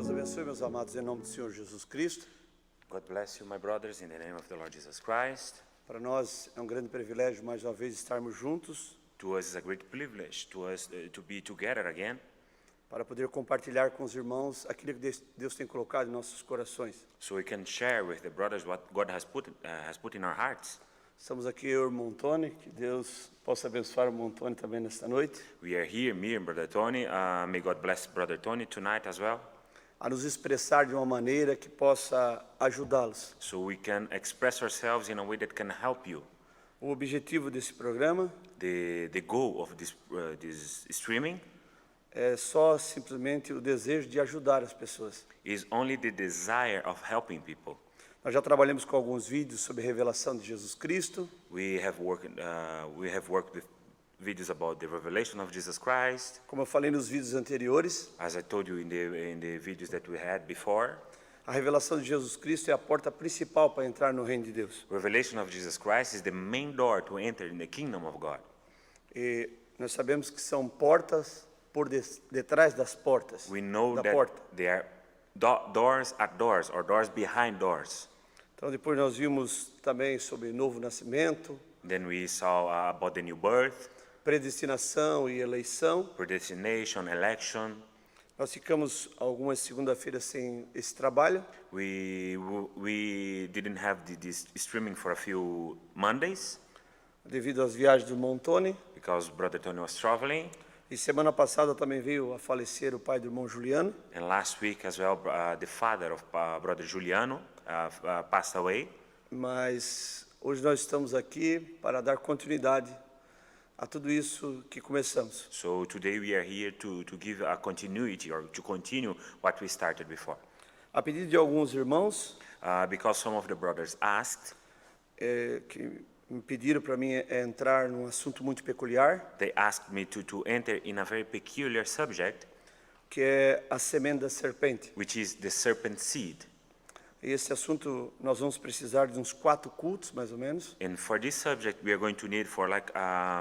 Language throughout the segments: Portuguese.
Deus abençoe, meus amados, em nome do Senhor Jesus Cristo. God bless you, my brothers, in the name of the Lord Jesus Christ. Para nós é um grande privilégio mais uma vez estarmos juntos To us, it's a great privilege to us to be together again, para poder compartilhar com os irmãos aquilo que Deus tem colocado em nossos corações. so we can share with the brothers what God has put in our hearts. Estamos aqui, eu e o irmão Tony, que Deus possa abençoar o irmão Tony também nesta noite, We are here, me and Brother Tony. May God bless Brother Tony tonight as well, a nos expressar de uma maneira que possa ajudá-los. so we can express ourselves in a way that can help you. O objetivo desse programa The goal of this streaming é só simplesmente o desejo de ajudar as pessoas. is only the desire of helping people. Nós já trabalhamos com alguns vídeos sobre a revelação de Jesus Cristo. We have worked with videos about the revelation of Jesus Christ. Como eu falei nos vídeos anteriores, As I told you in the videos that we had before, a revelação de Jesus Cristo é a porta principal para entrar no reino de Deus. revelation of Jesus Christ is the main door to enter in the kingdom of God. E nós sabemos que são portas por detrás das portas. We know da that porta. there are doors at doors or doors behind doors. Então depois nós vimos também sobre novo nascimento, Then we saw about the new birth, predestinação e eleição. predestination, election. Nós ficamos algumas segunda-feiras sem esse trabalho, We didn't have this streaming for a few Mondays devido às viagens do Montone. because Brother Tony was traveling. E semana passada também veio a falecer o pai do irmão Juliano. And last week as well, the father of Brother Juliano passed away. Mas hoje nós estamos aqui para dar continuidade a tudo isso que começamos. So today we are here to give a continuity or to continue what we started before. A pedido de alguns irmãos Because some of the brothers asked, que me pediram para mim entrar num assunto muito peculiar, they asked me to enter in a very peculiar subject, que é a semente da serpente. which is the serpent seed. E esse assunto nós vamos precisar de uns 4 cultos, mais ou menos, And for this subject, we are going to need for like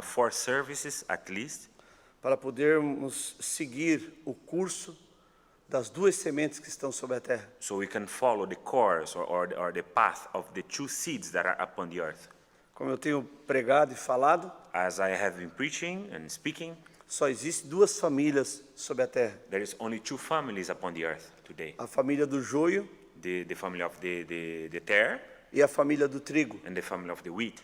4 services at least, para podermos seguir o curso das 2 sementes que estão sobre a terra. so we can follow the course or the path of the 2 seeds that are upon the earth. Como eu tenho pregado e falado, As I have been preaching and speaking, só existem 2 famílias sobre a terra. there is only 2 families upon the earth today. A família do joio The family of the tare e a família do trigo. and the family of the wheat.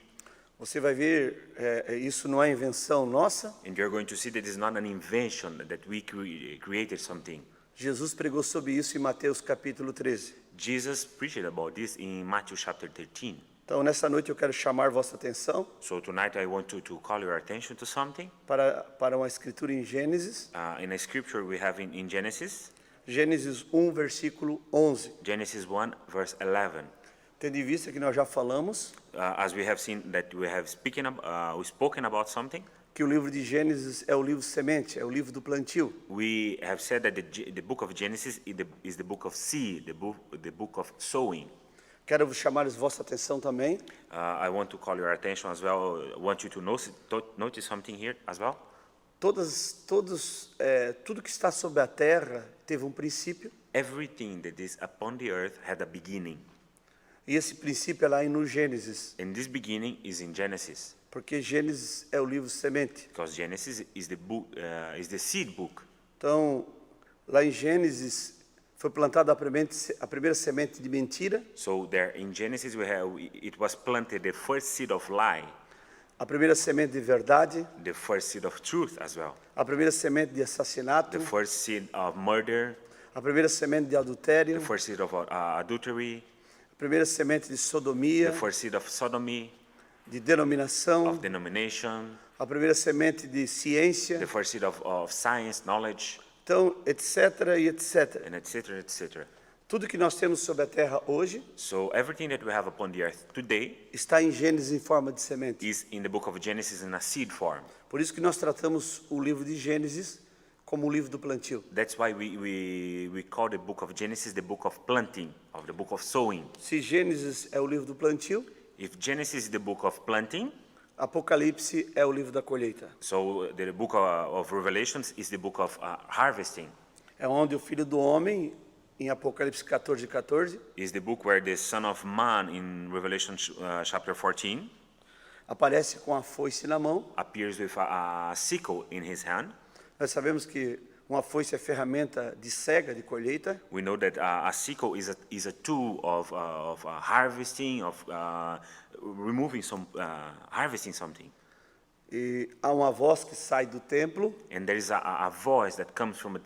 Você vai ver, isso não é invenção nossa. And you're going to see that it's not an invention that we created something. Jesus pregou sobre isso em Mateus capítulo 13. Jesus preached about this in Matthew chapter 13. Então, nessa noite eu quero chamar vossa atenção So tonight I want to call your attention to something. para uma escritura em Gênesis, In a scripture we have in Genesis, Gênesis 1, versículo 11. Genesis 1 verse 11. Tendo em vista que nós já falamos As we have seen that we have spoken about something, que o livro de Gênesis é o livro semente, é o livro do plantio. we have said that the book of Genesis is the book of seed, the book of sowing. Quero chamar vossa atenção também I want to call your attention as well. I want you to notice something here as well. tudo que está sobre a terra teve um princípio, Everything that is upon the earth had a beginning, e esse princípio é lá no Gênesis, and this beginning is in Genesis, porque Gênesis é o livro semente. because Genesis is the book, is the seed book. Então, lá em Gênesis foi plantada a primeira semente de mentira, So there in Genesis it was planted the first seed of lie, a primeira semente de verdade, the first seed of truth as well, a primeira semente de assassinato, the first seed of murder, a primeira semente de adultério, the first seed of adultery, a primeira semente de sodomia, the first seed of sodomy, de denominação, of denomination, a primeira semente de ciência, the first seed of science, knowledge, então, etc. e etc. and etc., etc. Tudo que nós temos sobre a terra hoje So everything that we have upon the earth today está em Gênesis em forma de semente. is in the book of Genesis in a seed form. Por isso que nós tratamos o livro de Gênesis como o livro do plantio. That's why we call the book of Genesis the book of planting, of the book of sowing. Se Gênesis é o livro do plantio, If Genesis is the book of planting, Apocalipse é o livro da colheita. so the book of Revelations is the book of harvesting. É onde o Filho do Homem em Apocalipse 14:14. is the book where the Son of Man in Revelation chapter 14 Aparece com a foice na mão. appears with a sickle in his hand. Nós sabemos que uma foice é ferramenta de cega, de colheita. We know that a sickle is a tool of harvesting, of removing harvesting something. E há uma voz que sai do templo. And there is a voice that comes from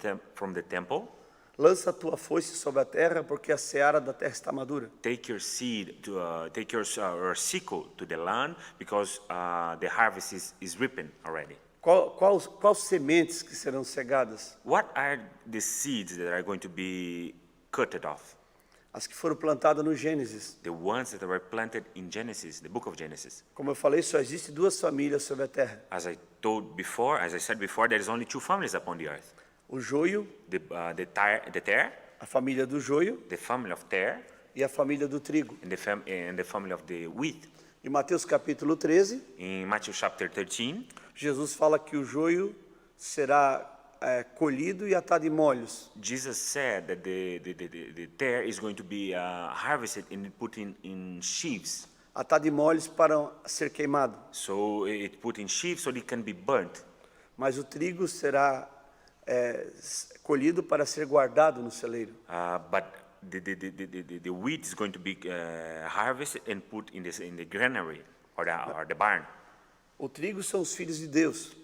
the temple. Lança a tua foice sobre a terra, porque a seara da terra está madura. Take your seed take your sickle to the land, because the harvest is ripened already. Quais sementes que serão cegadas? What are the seeds that are going to be cut off? As que foram plantadas no Gênesis. The ones that were planted in Genesis, the book of Genesis. Como eu falei, só existe duas famílias sobre a terra. As I said before, there is only two families upon the earth. O joio, The tare, a família do joio, the family of tare, e a família do trigo. and the family of the wheat. Em Mateus capítulo 13, In Matthew chapter 13, Jesus fala que o joio será colhido e atado em molhos. Jesus said that the tare is going to be harvested and put in sheaves. Atado em molhos para ser queimado. So it put in sheaves so it can be burnt. Mas o trigo será colhido para ser guardado no celeiro. But the wheat is going to be harvested and put in the granary or the barn. O trigo são os filhos de Deus.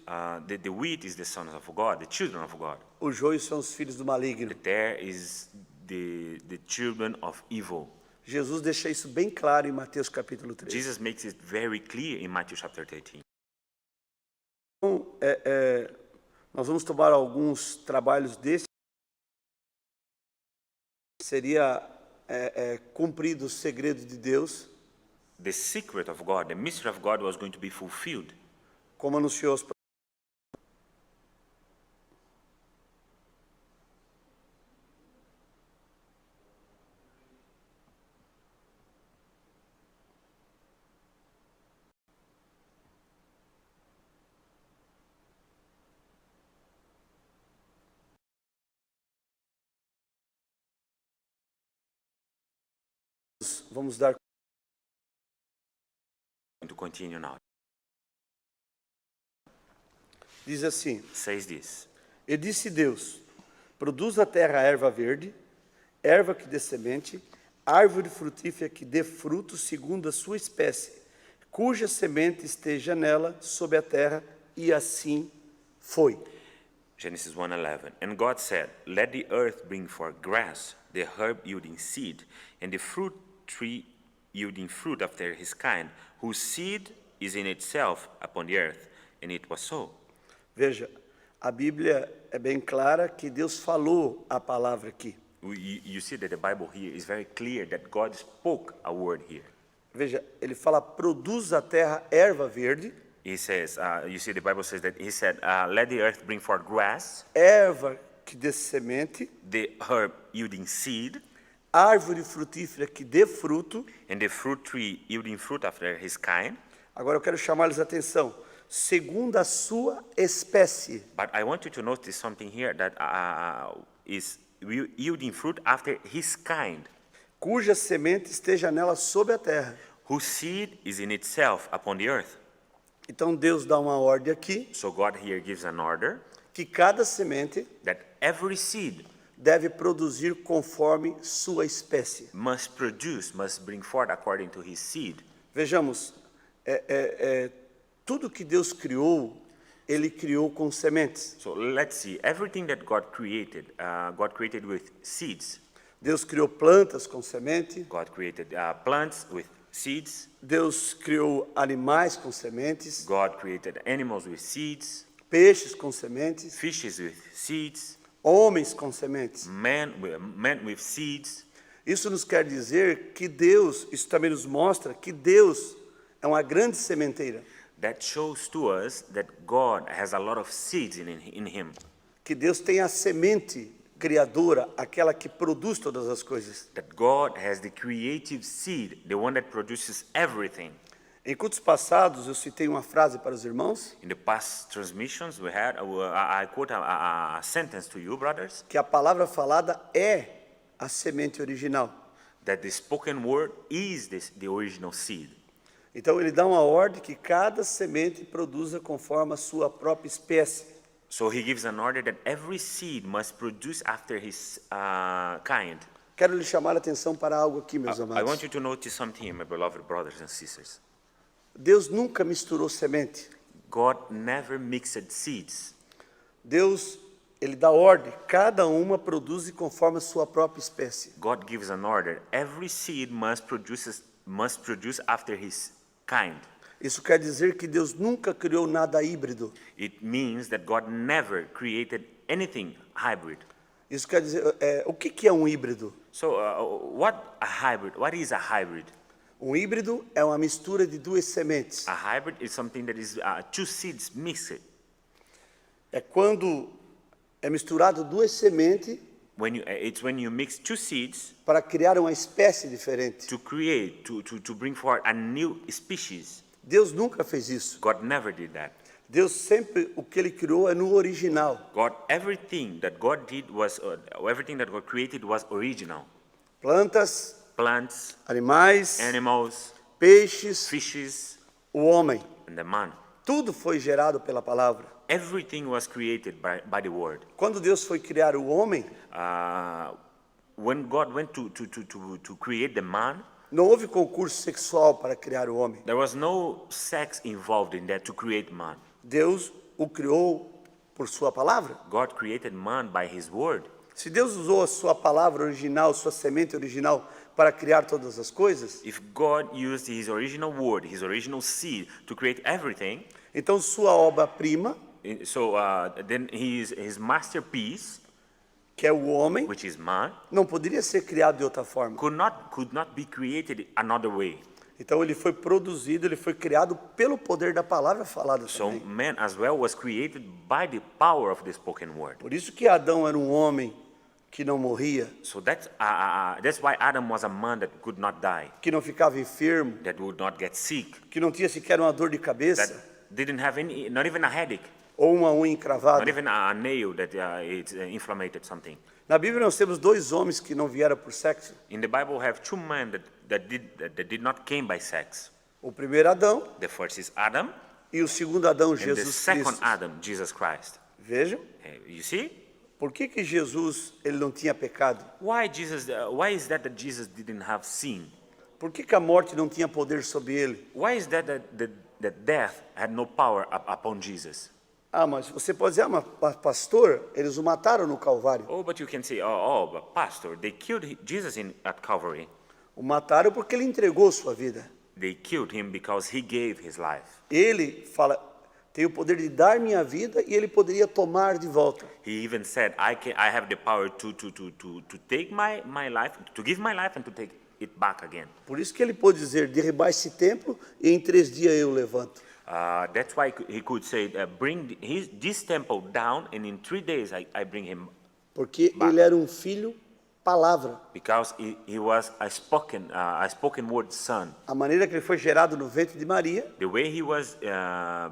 The wheat is the sons of God, the children of God. O joio são os filhos do maligno. The tare is the children of evil. Jesus deixa isso bem claro em Mateus capítulo 13. Jesus makes it very clear in Matthew chapter 13. Então, nós vamos tomar alguns trabalhos desses. Seria cumprido o segredo de Deus, The secret of God, the mystery of God was going to be fulfilled, como anunciou os Vamos dar to continue now. diz assim: Says this, E disse Deus: produz a terra erva verde, erva que dê semente, árvore frutífera que dê fruto segundo a sua espécie, cuja semente esteja nela sob a terra, e assim foi. Genesis 1:11. And God said, let the earth bring forth grass, the herb yielding seed, and the fruit tree yielding fruit after his kind, whose seed is in itself upon the earth. And it was so. Veja, a Bíblia é bem clara que Deus falou a palavra aqui. You see that the Bible here is very clear that God spoke a word here. Veja, ele fala, produz a terra erva verde, He says, you see the Bible says that he said, let the earth bring forth grass, erva que dê semente, the herb yielding seed, árvore frutífera que dê fruto. and the fruit tree yielding fruit after his kind. Agora eu quero chamar-lhes a atenção, segundo a sua espécie. But I want you to notice something here that is yielding fruit after his kind, Cuja semente esteja nela sob a terra. whose seed is in itself upon the earth. Então Deus dá uma ordem aqui, So God here gives an order que cada semente that every seed deve produzir conforme sua espécie. must bring forth according to his seed. Vejamos, tudo que Deus criou, Ele criou com sementes. So let's see, everything that God created with seeds. Deus criou plantas com semente, God created plants with seeds. Deus criou animais com sementes, God created animals with seeds, peixes com sementes, fishes with seeds, homens com sementes. men with seeds. Isso nos quer dizer que Deus, isso também nos mostra que Deus é uma grande sementeira, That shows to us that God has a lot of seeds in him. que Deus tem a semente criadora, aquela que produz todas as coisas. That God has the creative seed, the one that produces everything. Em cultos passados, eu citei uma frase para os irmãos, In the past transmissions we had, I quote a sentence to you, brothers, que a palavra falada é a semente original. that the spoken word is the original seed. Então ele dá uma ordem que cada semente produza conforme a sua própria espécie. So he gives an order that every seed must produce after his kind. Quero lhe chamar a atenção para algo aqui, meus I want amados. you to notice something, my beloved brothers and sisters. Deus nunca misturou semente. God never mixed seeds. Deus, ele dá ordem, cada uma produz conforme a sua própria espécie. God gives an order. Every seed must produce after his kind. Isso quer dizer que Deus nunca criou nada híbrido. It means that God never created anything hybrid. Isso quer dizer, o que é um híbrido? So what is a hybrid? Um híbrido é uma mistura de duas sementes. A hybrid is something that is two seeds mixed. É quando é misturado duas sementes It's when you mix two seeds para criar uma espécie diferente. to create, to bring forth a new species. Deus nunca fez isso. God never did that. Deus sempre, o que ele criou é no original. Everything that God did was, everything that God created was original. Plantas, Plants, animais, animals, peixes, fishes, o homem. and the man. Tudo foi gerado pela palavra. Everything was created by the word. Quando Deus foi criar o homem, When God went to create the man, não houve concurso sexual para criar o homem. there was no sex involved in that to create man. Deus o criou por sua palavra. God created man by his word. Se Deus usou a sua palavra original, sua semente original, para criar todas as coisas, If God used his original word, his original seed to create everything, então sua obra-prima, then his masterpiece, que é o homem, which is man, não poderia ser criado de outra forma. could not be created another way. Então ele foi produzido, ele foi criado pelo poder da palavra falada So também. man as well was created by the power of the spoken word. Por isso que Adão era um homem que não morria, So that's why Adam was a man that could not die, que não ficava enfermo, that would not get sick, que não tinha sequer uma dor de that cabeça didn't have not even a headache, ou uma unha not encravada. even a nail that it inflamed something. Na Bíblia nós temos dois homens que não vieram por sexo. In the Bible, we have two men that did not came by sex. O primeiro Adão The first is Adam, e o segundo Adão, and the Jesus second Cristo. Adam, Jesus Christ. Vejam, You see? por que Jesus ele não tinha pecado? Why is that Jesus didn't have sin? Por que a morte não tinha poder sobre ele? Why is that death had no power upon Jesus? Ah, mas você pode dizer, mas pastor, eles o mataram no Calvário. Oh, but you can say, but pastor, they killed Jesus at Calvary. O mataram porque ele entregou sua vida. They killed him because he gave his life. Ele fala, tem o poder de dar minha vida e ele poderia tomar de volta. He even said, I have the power to take my life, to give my life and to take it back again. Por isso que ele pôde dizer, derribar esse templo e em 3 dias eu levanto. That's why he could say, bring this temple down, and in 3 days I bring him. Porque ele era um filho palavra. Because he was a spoken word son. A maneira que ele foi gerado no ventre de Maria The way he was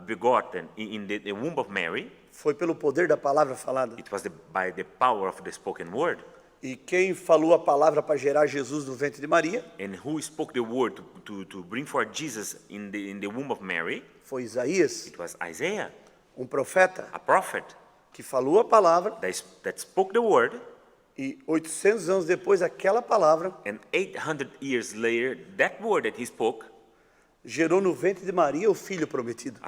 begotten in the womb of Mary, foi pelo poder da palavra falada. it was by the power of the spoken word. E quem falou a palavra para gerar Jesus no ventre de Maria And who spoke the word to bring forth Jesus in the womb of Mary? foi Isaías, It was Isaiah, um profeta a prophet que falou a palavra that spoke the word, e 800 anos depois aquela palavra and 800 years later, that word that he spoke gerou no ventre de Maria o filho prometido.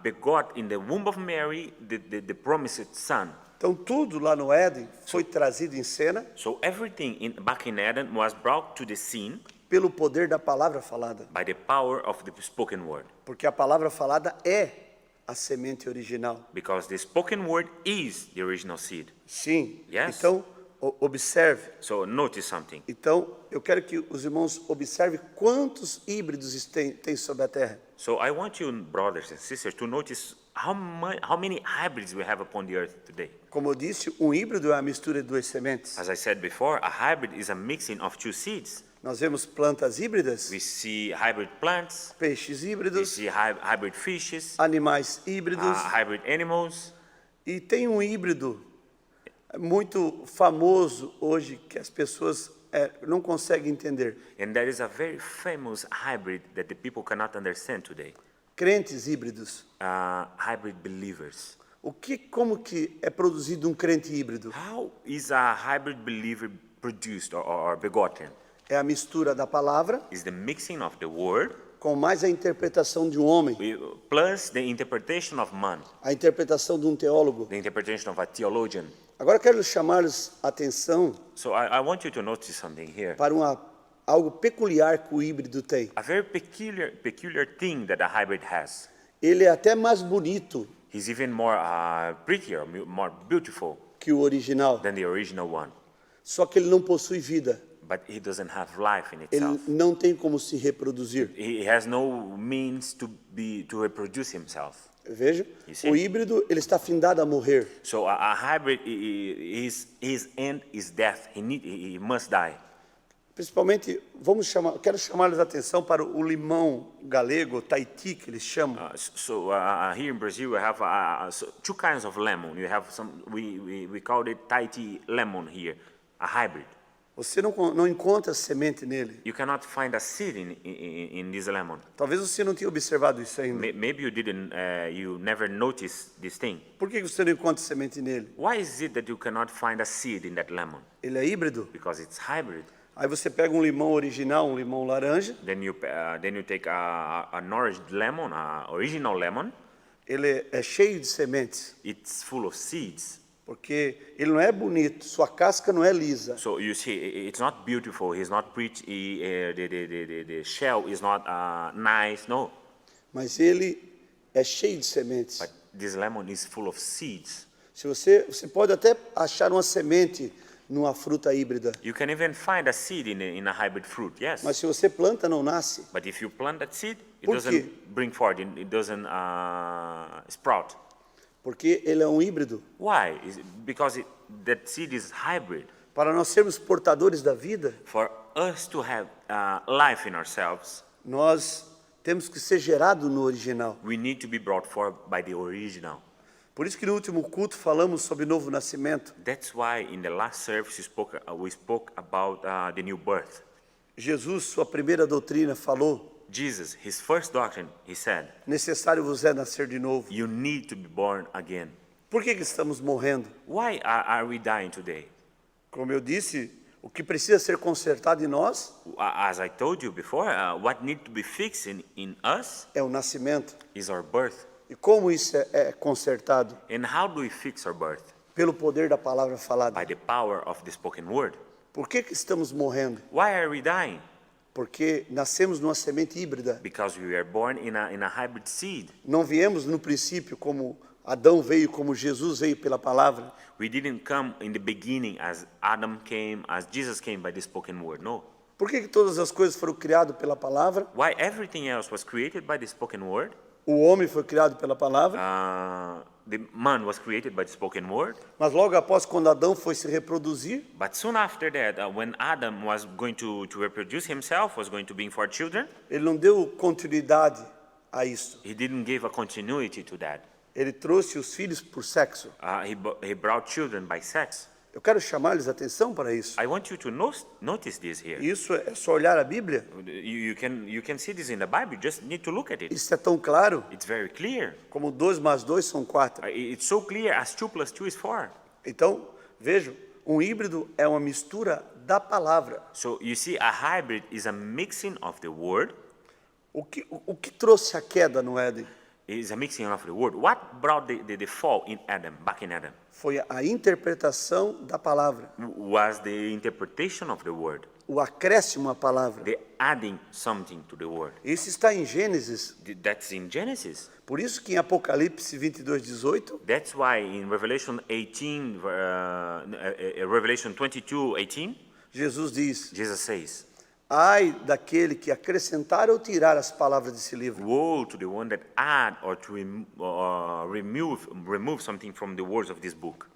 begot in the womb of Mary the promised son. Então tudo lá no Éden foi trazido em cena So everything back in Eden was brought to the scene pelo poder da palavra falada, by the power of the spoken word. porque a palavra falada é a semente original. Because the spoken word is the original seed. Sim. Yes. Então observe. So notice something. Então eu quero que os irmãos observem quantos híbridos tem sobre a terra. So I want you, brothers and sisters, to notice how many hybrids we have upon the earth today. Como eu disse, um híbrido é a mistura de duas sementes. As I said before, a hybrid is a mixing of two seeds. Nós vemos plantas híbridas, We see hybrid plants, peixes we híbridos, see hybrid fishes, animais híbridos, hybrid animals, e tem um híbrido muito famoso hoje que as pessoas não conseguem entender. And there is a very famous hybrid that the people cannot understand today. Crentes híbridos. Hybrid believers. Como que é produzido um crente híbrido? How is a hybrid believer produced or begotten? É a mistura da palavra Is the mixing of the word com mais a interpretação de um homem, plus the interpretation of man, a interpretação de um teólogo. the interpretation of a theologian. Agora quero chamar-lhes a atenção So I want you to notice something here. para algo peculiar que o híbrido tem. A very peculiar thing that a hybrid has. Ele é até mais bonito He's even more prettier, more beautiful que o original, than the original one. só que ele não possui vida. But he doesn't have life in Ele itself. não tem como se reproduzir. He has no means to reproduce himself. Veja, You see? o híbrido ele está findado a morrer. So a hybrid, his end is death. He must die. Principalmente, quero chamar-lhes a atenção para o limão galego, Tahiti, que eles chamam. Here in Brazil we have two kinds of lemon. You have some. We call it Tahiti lemon here, a hybrid. Você não encontra semente nele. You cannot find a seed in this lemon. Talvez você não tenha observado isso ainda. Maybe you didn't. You never noticed this thing. Por que você não encontra semente nele? Why is it that you cannot find a seed in that lemon? Ele é híbrido. Because it's hybrid. Aí você pega um limão original, um limão laranja. Then you take an orange lemon, original lemon. Ele é cheio de sementes, It's full of seeds. porque ele não é bonito, sua casca não é lisa. So you see, it's not beautiful. He's not pretty. The shell is not nice. No, Mas ele é cheio de sementes. but this lemon is full of seeds. Se você pode até achar uma semente numa fruta híbrida, You can even find a seed in a hybrid fruit. Yes, mas se você planta não nasce. but if you plant that seed, it Por doesn't quê? bring forth. It doesn't sprout. Porque ele é um híbrido. Why? Because that seed is hybrid. Para nós sermos portadores da vida, For us to have life in ourselves, nós temos que ser gerados no original. we need to be brought forth by the original. Por isso que no último culto falamos sobre novo nascimento. That's why in the last service we spoke about the new birth. Jesus, sua primeira doutrina, falou: Jesus, his first doctrine, he said, necessário vos é nascer de novo. you need to be born again. Por que estamos morrendo? Why are we dying today? Como eu disse, o que precisa ser consertado em nós As I told you before, what needs to be fixed in us é o nascimento. is our birth. E como isso é consertado? And how do we fix our birth? Pelo poder da palavra falada. By the power of the spoken word. Por que estamos morrendo? Why are we dying? Porque nascemos numa semente híbrida. Because we are born in a hybrid seed. Não viemos no princípio como Adão veio, como Jesus veio pela palavra. We didn't come in the beginning as Adam came, as Jesus came by the spoken word. No. Por que todas as coisas foram criadas pela palavra? Why everything else was created by the spoken word? O homem foi criado pela palavra. The man was created by the spoken word. Mas logo após, quando Adão foi se reproduzir, But soon after that, when Adam was going to reproduce himself, was going to bring forth children, ele não deu continuidade a isso. he didn't give a continuity to that. Ele trouxe os filhos por sexo. He brought children by sex. Eu quero chamar-lhes atenção para isso. I want you to notice this here. Isso é só olhar a Bíblia. You can see this in the Bible. You just need to look at it. Isso é tão claro It's very clear. como 2 mais 2 são 4. It's so clear as 2 plus 2 is 4. Então, vejam, um híbrido é uma mistura da palavra. So you see, a hybrid is a mixing of the word. O que trouxe a queda no Éden? Is a mixing of the word. What brought the fall in Adam, back in Adam? Foi a interpretação da palavra, Was the interpretation of the word. o acréscimo à palavra. The adding something to the word. Isso está em Gênesis. That's in Genesis. Por isso que em Apocalipse 22:18, That's why in Revelation 18, Revelation 22:18, Jesus diz: Jesus says, ai daquele que acrescentar ou tirar as palavras desse livro. woe to the one that add or to remove something from the words of this book.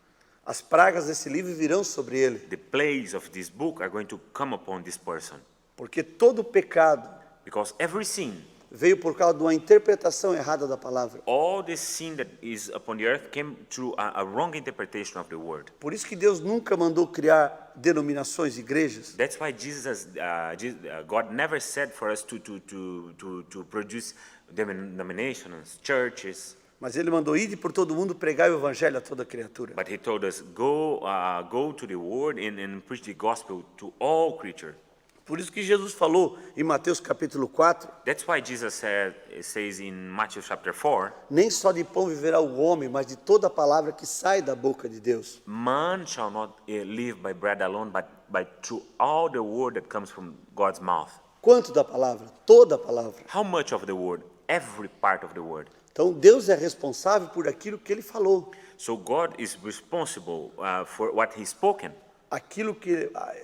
As pragas desse livro virão sobre ele, The plagues of this book are going to come upon this person. porque todo pecado, Because every sin, veio por causa de uma interpretação errada da palavra. All this sin that is upon the earth came through a wrong interpretation of the word. Por isso que Deus nunca mandou criar denominações, igrejas. That's why God never said for us to produce denominations, churches, Mas Ele mandou ir por todo mundo pregar o evangelho a toda criatura. but He told us, go to the world and preach the gospel to all creatures. Por isso que Jesus falou em Mateus capítulo 4, That's why Jesus says in Matthew chapter 4, nem só de pão viverá o homem, mas de toda palavra que sai da boca de Deus. man shall not live by bread alone, but through all the word that comes from God's mouth. Quanto da palavra? Toda a palavra. How much of the word? Every part of the word. Então Deus é responsável por aquilo que Ele falou. So God is responsible for what He's spoken.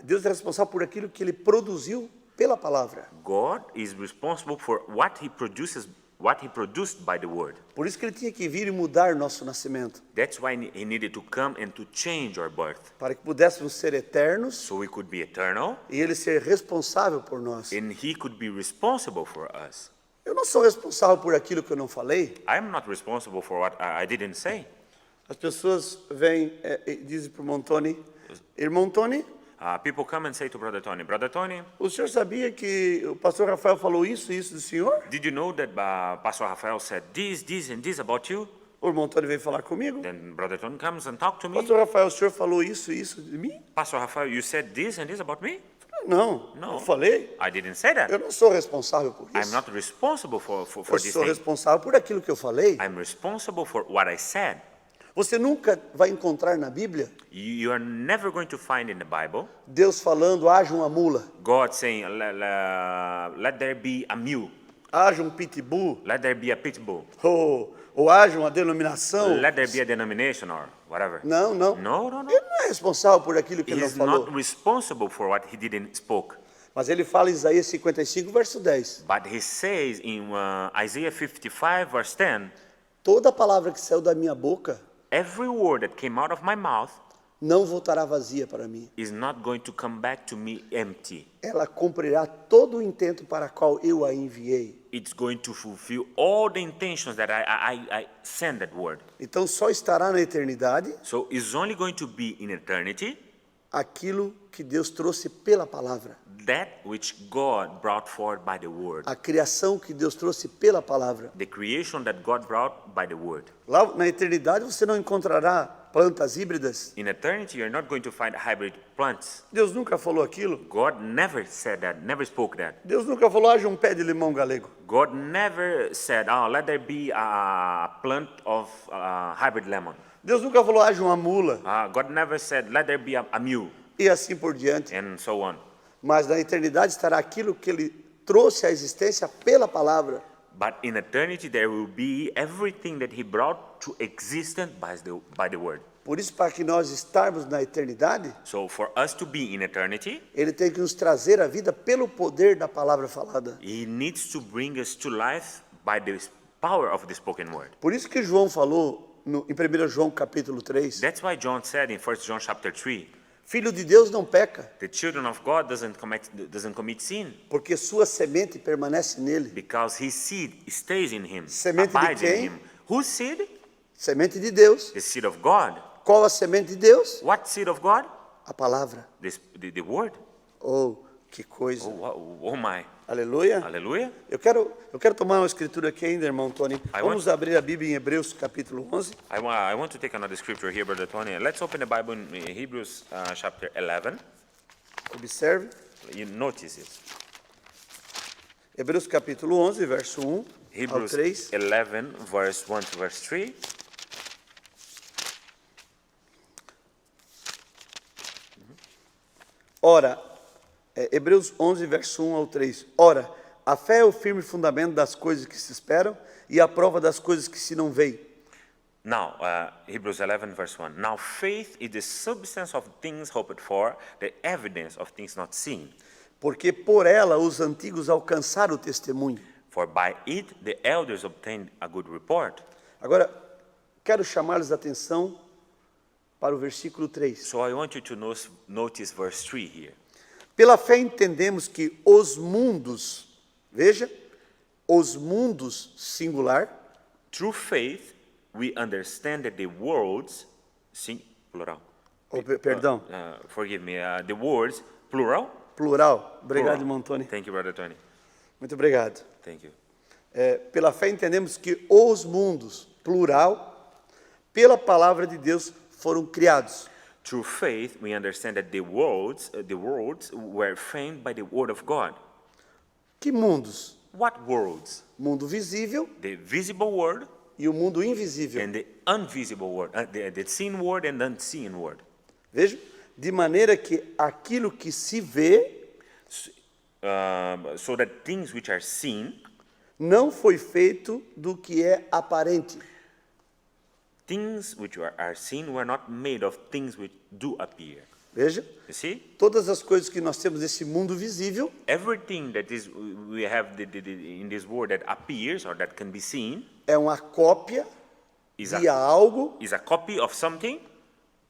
Deus é responsável por aquilo que Ele produziu pela palavra. God is responsible for what He produced by the word. Por isso que Ele tinha que vir e mudar nosso nascimento, That's why He needed to come and to change our birth, para que pudéssemos ser eternos so we could be eternal e Ele ser responsável por nós. and He could be responsible for us. Eu não sou responsável por aquilo que eu não falei. I'm not responsible for what I didn't say. As pessoas vêm e dizem para o Montoni, irmão Tony, People come and say to Brother Tony, o senhor sabia que o pastor Rafael falou isso e isso do senhor? did you know that Pastor Rafael said this and this about you? O irmão Tony veio falar comigo. Then Brother Tony comes and talk to me. Pastor Rafael, o senhor falou isso e isso de mim? Pastor Rafael, you said this and this about me? Não, Não. eu falei. I didn't say that. Eu não sou responsável por I'm isso. not responsible for Eu this sou thing. responsável por aquilo que eu falei. I'm responsible for what I said. Você nunca vai encontrar na Bíblia You are never going to find in the Bible Deus falando, haja uma mula, God saying, let there be a mule, haja um pitbull, let there be a pit bull, ou haja uma denominação. let there be a denomination or whatever. Não, não. No. Ele não é responsável por aquilo que ele não He's not falou. responsible for what he didn't spoke. Mas ele fala em Isaías 55, verso 10. But he says in Isaiah 55 verse 10, Toda palavra que saiu da minha boca every word that came out of my mouth não voltará vazia para mim. is not going to come back to me empty. Ela cumprirá todo o intento para qual eu a enviei. It's going to fulfill all the intentions that I send that word. Então só estará na eternidade So it's only going to be in eternity aquilo que Deus trouxe pela palavra. that which God brought forth by the word. A criação que Deus trouxe pela palavra. The creation that God brought by the word. Lá na eternidade você não encontrará plantas híbridas. In eternity, you're not going to find hybrid plants. Deus nunca falou aquilo. God never said that, never spoke that. Deus nunca falou, haja um pé de limão galego. God never said, let there be a plant of hybrid lemon. Deus nunca falou, haja uma mula. God never said, let there be a mule, E assim por diante. and so on. Mas na eternidade estará aquilo que Ele trouxe à existência pela palavra. But in eternity, there will be everything that He brought to existence by the word. Por isso, para que nós estarmos na eternidade, So for us to be in eternity, Ele tem que nos trazer a vida pelo poder da palavra falada. He needs to bring us to life by the power of the spoken word. Por isso que João falou em 1 João capítulo 3, That's why John said in 1 John chapter 3, Filho de Deus não peca, the children of God doesn't commit sin, porque sua semente permanece nele. because his seed stays in him, Semente de abides in quem? him. Whose seed? Semente de Deus. The seed of God. Qual a semente de Deus? What seed of God? A palavra. The word. Oh, que coisa. Oh my. Aleluia. Hallelujah. Eu quero tomar uma escritura aqui ainda, irmão Tony. Vamos want- abrir a Bíblia em Hebreus capítulo 11. I want to take another scripture here, Brother Tony. Let's open the Bible in Hebrews chapter 11. Observe. You notice it. Hebreus capítulo 11, verso 1 ao Hebrews 3. 11, verse 1 to verse 3. Ora, Hebreus 11, verso 1 ao 3. Ora, a fé é o firme fundamento das coisas que se esperam e a prova das coisas que se não veem. Now, Hebrews 11, verse 1. Now faith is the substance of things hoped for, the evidence of things not seen. Porque por ela os antigos alcançaram o testemunho. For by it the elders obtained a good report. Agora, quero chamar-lhes a atenção para o versículo 3. So I want you to notice verse 3 here. Pela fé entendemos que os mundos, veja, os mundos, singular, Through faith, we understand that the worlds, plural. Perdão, Forgive me. The words, plural. plural. Obrigado, Plural. irmão Tony. Thank you, Brother Tony. Muito obrigado. Thank you. Pela fé entendemos que os mundos, plural, pela palavra de Deus foram criados. Through faith, we understand that the worlds were framed by the word of God. Que mundos? What worlds? Mundo visível The visible world e o mundo invisível. and the invisible world, the seen world and the unseen world. Veja, de maneira que aquilo que se vê So that things which are seen, não foi feito do que é aparente. things which are seen were not made of things which do appear. Veja, You see? todas as coisas que nós temos nesse mundo visível Everything that is we have in this world that appears or that can be seen é uma cópia is de algo is a copy of something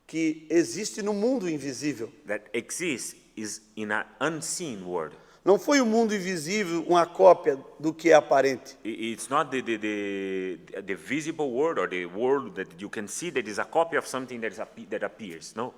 que existe no mundo invisível. that exists is in an unseen world. Não foi o mundo invisível uma cópia do que é aparente. It's not the visible world or the world that you can see that is a copy of something that appears. No,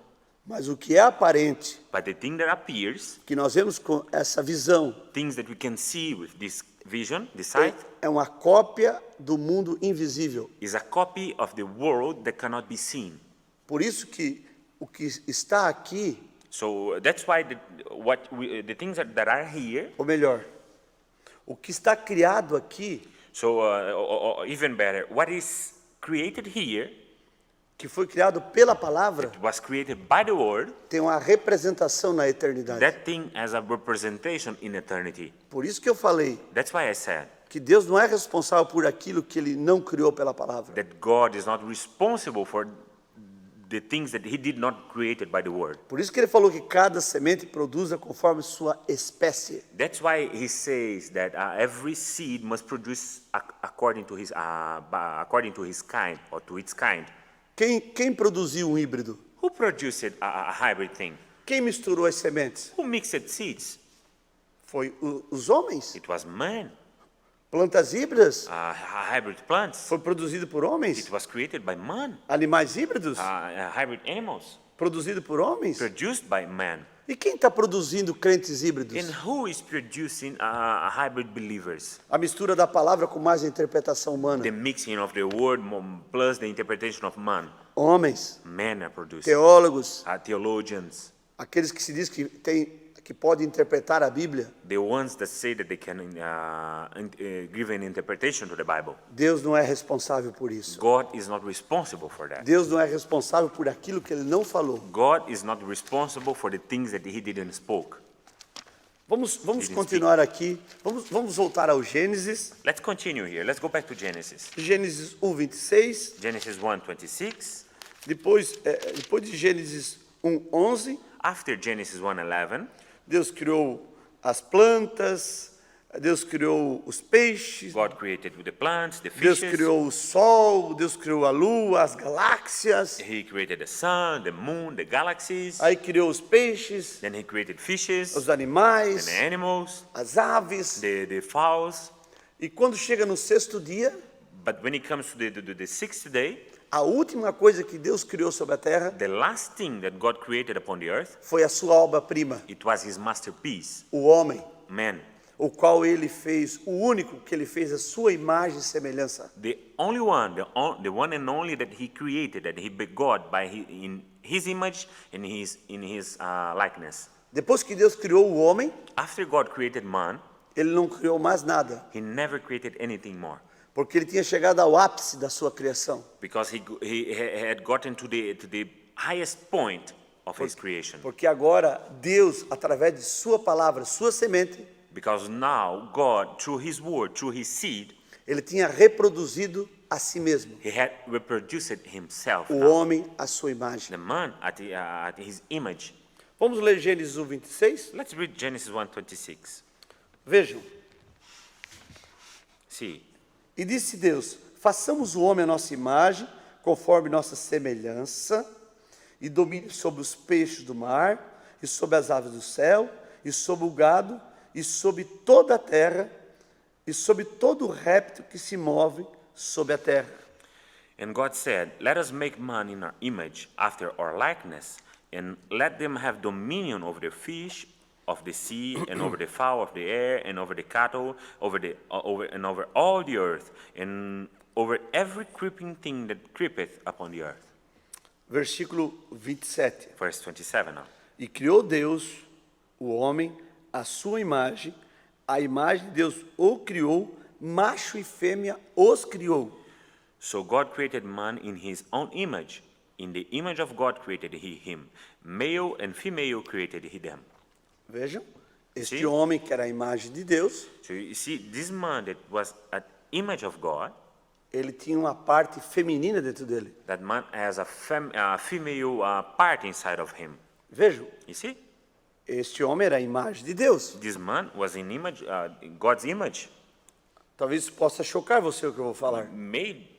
Mas o que é aparente, but the thing that appears, que nós vemos com essa visão, things that we can see with this vision, this sight, é uma cópia do mundo invisível. is a copy of the world that cannot be seen. Por isso que o que está aqui, So that's why the things that are here. ou melhor, o que está criado aqui, So or even better, what is created here que foi criado pela palavra, was created by the word. tem uma representação na eternidade. That thing has a representation in eternity. Por isso que eu falei That's why I said que Deus não é responsável por aquilo que Ele não criou pela palavra. that God is not responsible for the things that He did not create by the word. Por isso que Ele falou que cada semente produza conforme sua espécie. That's why He says that every seed must produce according to his kind or to its kind. Quem produziu um híbrido? Who produced a hybrid thing? Quem misturou as sementes? Who mixed seeds? Foi os homens. It was man. Plantas híbridas? Hybrid plants. Foi produzido por homens. It was created by man. Animais híbridos? Hybrid animals Produzido por homens. produced by man. E quem está produzindo crentes híbridos? And who is producing hybrid believers? A mistura da palavra com mais a interpretação humana. The mixing of the word plus the interpretation of man. Homens, Men are producing. teólogos, Theologians, aqueles que se diz que podem interpretar a Bíblia. the ones that say that they can give an interpretation to the Bible. Deus não é responsável por isso. God is not responsible for that. Deus não é responsável por aquilo que Ele não falou. God is not responsible for the things that He didn't spoke. Vamos Didn't continuar aqui. Vamos voltar ao Gênesis. Let's continue here. Let's go back to Genesis. Gênesis 1:26. Genesis 1:26. Depois de Gênesis 1:11, After Genesis 1:11, Deus criou as plantas, Deus criou os peixes, God created the plants, the Deus fishes. criou o sol, Deus criou a lua, as galáxias. He created the sun, the moon, the galaxies. Aí criou os peixes, Then He created fishes, os animais, and the animals, as aves. the fowls. E quando chega no sexto dia, But when it comes to the sixth day, a última coisa que Deus criou sobre a terra the last thing that God created upon the earth, foi a sua obra-prima, it was His masterpiece, o homem, man. o qual Ele fez, o único que Ele fez a sua imagem e semelhança. The only one, the one and only that He created, that He begot in His image and in His likeness. Depois que Deus criou o homem, After God created man, Ele não criou mais nada, He never created anything more, porque Ele tinha chegado ao ápice da sua criação. because he had gotten to the highest point of His creation. Porque agora Deus, através de sua palavra, sua semente, Because now God, through His word, through His seed, Ele tinha reproduzido a si mesmo, He had reproduced Himself, o homem à sua imagem. the man at His image. Vamos ler Gênesis 1:26? Let's read Genesis 1:26. Vejam. See, E disse Deus: façamos o homem à nossa imagem, conforme nossa semelhança, e domine sobre os peixes do mar, e sobre as aves do céu, e sobre o gado, e sobre toda a terra, e sobre todo réptil que se move sobre a terra. And God said, let us make man in our image, after our likeness, and let them have dominion over the fish of the sea, and over the fowl of the air, and over the cattle, and over all the earth, and over every creeping thing that creepeth upon the earth. Versículo 27. Verse 27 now. E criou Deus o homem à sua imagem, a imagem de Deus o criou, macho e fêmea os criou. So God created man in his own image. In the image of God created he him. Male and female created he them. Vejam, este Sim. homem que era a imagem de Deus, So you see, this man that was an image of God, ele tinha uma parte feminina dentro dele. that man has a female part inside of him. Vejam, You see, este homem era a imagem de Deus. this man was in image, God's image. Talvez isso possa chocar você o que eu vou falar.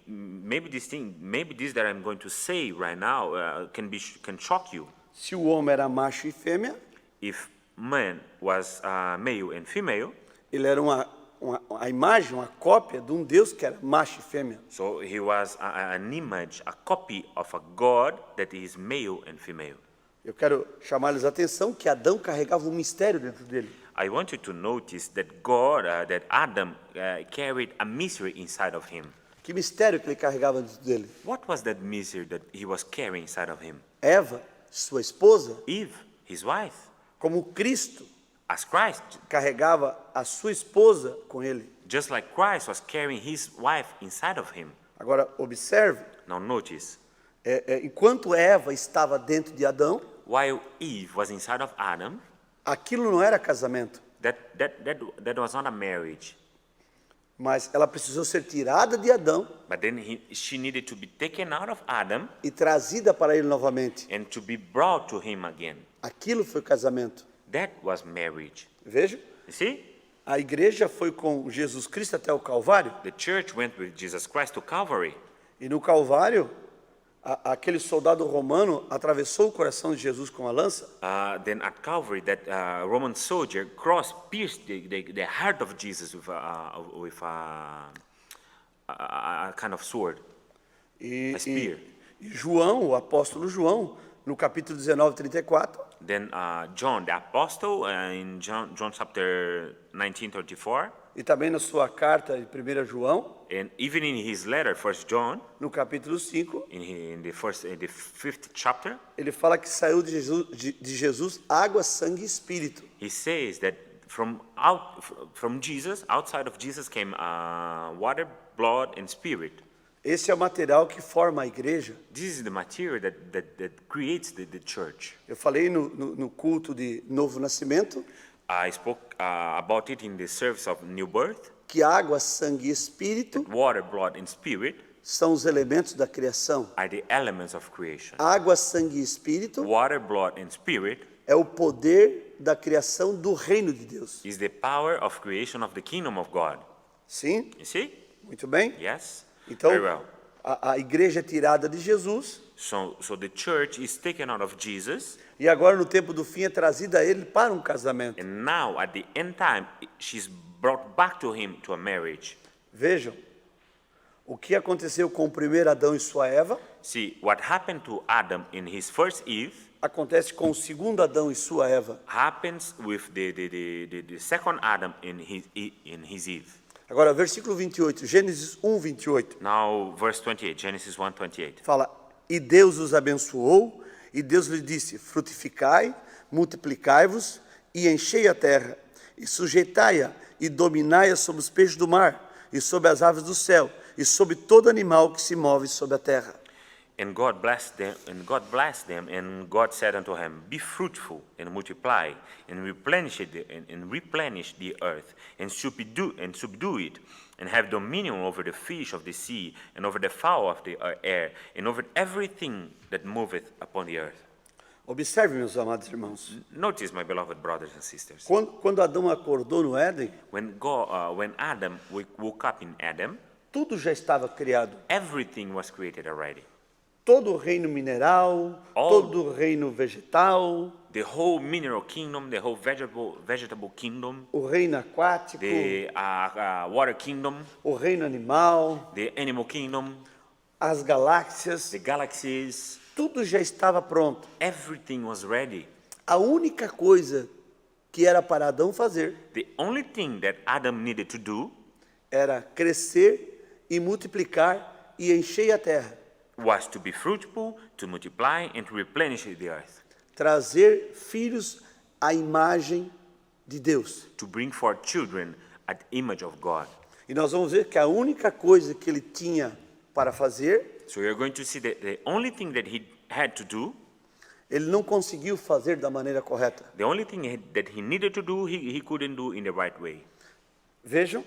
Maybe this that I'm going to say right now can shock you. Se o homem era macho e fêmea, If man was male and female, ele era a imagem, uma cópia de um Deus que era macho e fêmea. so he was an image, a copy of a God that is male and female. Eu quero chamar-lhes a atenção que Adão carregava um mistério dentro dele. I want you to notice that that Adam carried a mystery inside of him. Que mistério que ele carregava dentro dele? What was that mystery that he was carrying inside of him? Eva, sua esposa, Eve, his wife, como Cristo as Christ, carregava a sua esposa com ele. just like Christ was carrying his wife inside of him. Agora, observe, Now notice, enquanto Eva estava dentro de Adão, while Eve was inside of Adam, aquilo não era casamento, that was not a marriage. mas ela precisou ser tirada de Adão But then she needed to be taken out of Adam e trazida para ele novamente. and to be brought to him again. Aquilo foi casamento. That was marriage. Veja, You see? a igreja foi com Jesus Cristo até o Calvário, The church went with Jesus Christ to Calvary. e no Calvário, aquele soldado romano atravessou o coração de Jesus com a lança, Then at Calvary, that Roman soldier pierced the heart of Jesus with a kind of sword. e, A spear. e João, o apóstolo João, no capítulo 19, 34, Then John, the apostle, in John chapter 19:34, e também na sua carta em 1 João, and even in his letter, 1 John, no capítulo 5, in the fifth chapter, ele fala que saiu de Jesus água, sangue e espírito. he says that from Jesus, outside of Jesus came water, blood, and spirit. Esse é o material que forma a igreja. This is the material that creates the church. Eu falei no culto de novo nascimento I spoke about it in the service of new birth. que água, sangue e espírito Water, blood, and spirit são os elementos da criação. are the elements of creation. Água, sangue e espírito Water, blood, and spirit é o poder da criação do reino de Deus. is the power of creation of the kingdom of God. Sim? You see? Muito bem? Yes? Então, Very well. a igreja é tirada de Jesus So the church is taken out of Jesus, e agora no tempo do fim é trazida a ele para um casamento. and now at the end time, she's brought back to him to a marriage. Vejam, o que aconteceu com o primeiro Adão e sua Eva, See, what happened to Adam in his first Eve acontece com o segundo Adão e sua Eva. happens with the second Adam in his Eve. Agora, versículo 28, Gênesis 1, 28. Now, verse 28, Genesis 1:28. Fala, e Deus os abençoou, e Deus lhe disse, frutificai, multiplicai-vos, e enchei a terra, e sujeitai-a, e dominai-a sobre os peixes do mar, e sobre as aves do céu, e sobre todo animal que se move sobre a terra. And God blessed them, and God said unto him, Be fruitful and multiply, and replenish the earth, and subdue it, and have dominion over the fish of the sea, and over the fowl of the air, and over everything that moveth upon the earth. Observe, meus amados irmãos, Notice, my beloved brothers and sisters, quando Adão acordou no Éden, when Adam woke up in Adam, tudo já estava criado. everything was created already. todo o reino mineral, todo o reino vegetal, the whole mineral kingdom, the whole vegetable kingdom, o reino aquático, the water kingdom, o reino animal, the animal kingdom, as galáxias, the galaxies, tudo já estava pronto. everything was ready. A única coisa que era para Adão fazer The only thing that Adam needed to do era crescer e multiplicar e encher a terra, was to be fruitful, to multiply, and to replenish the earth, trazer filhos à imagem de Deus. to bring forth children at the image of God. E nós vamos ver que a única coisa que ele tinha para fazer, So you're going to see that the only thing that he had to do, ele não conseguiu fazer da maneira correta. the only thing that he needed to do, he couldn't do in the right way. Vejam,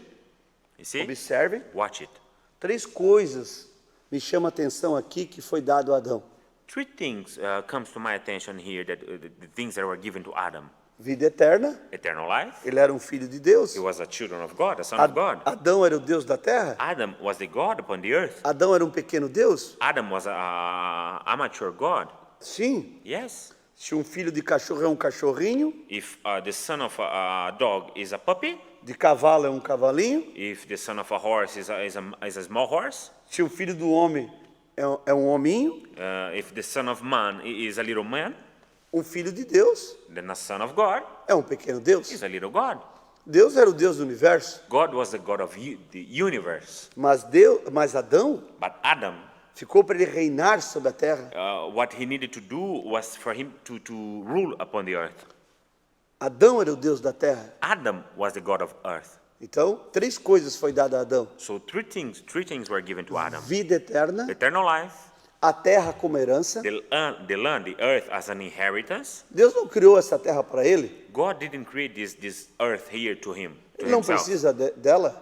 You see? observem, Watch it. 3 coisas me chamam a atenção aqui que foi dado a Adão. 3 things comes to my attention here, that the things that were given to Adam. Vida eterna, Eternal life. ele era um filho de Deus. He was a children of God, a son of God. Adão era o Deus da terra. Adam was the God upon the earth. Adão era um pequeno Deus. Adam was a amateur God. Sim. Yes. Se um filho de cachorro é um cachorrinho, If the son of a dog is a puppy, de cavalo é um cavalinho, if the son of a horse is a small horse, se o filho do homem é um hominho, if the son of man is a little man, um filho de Deus then a son of God é um pequeno Deus. is a little God. Deus era o Deus do universo, God was the God of the universe. mas Adão But Adam, ficou para ele reinar sobre a terra. what he needed to do was for him to rule upon the earth. Adão era o Deus da terra. Adam was the God of earth. Então, 3 coisas foi dada a Adão: So three things were given to Adam. vida eterna, Eternal life, a terra como herança. the land, the earth as an inheritance. Deus não criou essa terra para ele. God didn't create this earth here to him, to Ele não himself. precisa dela,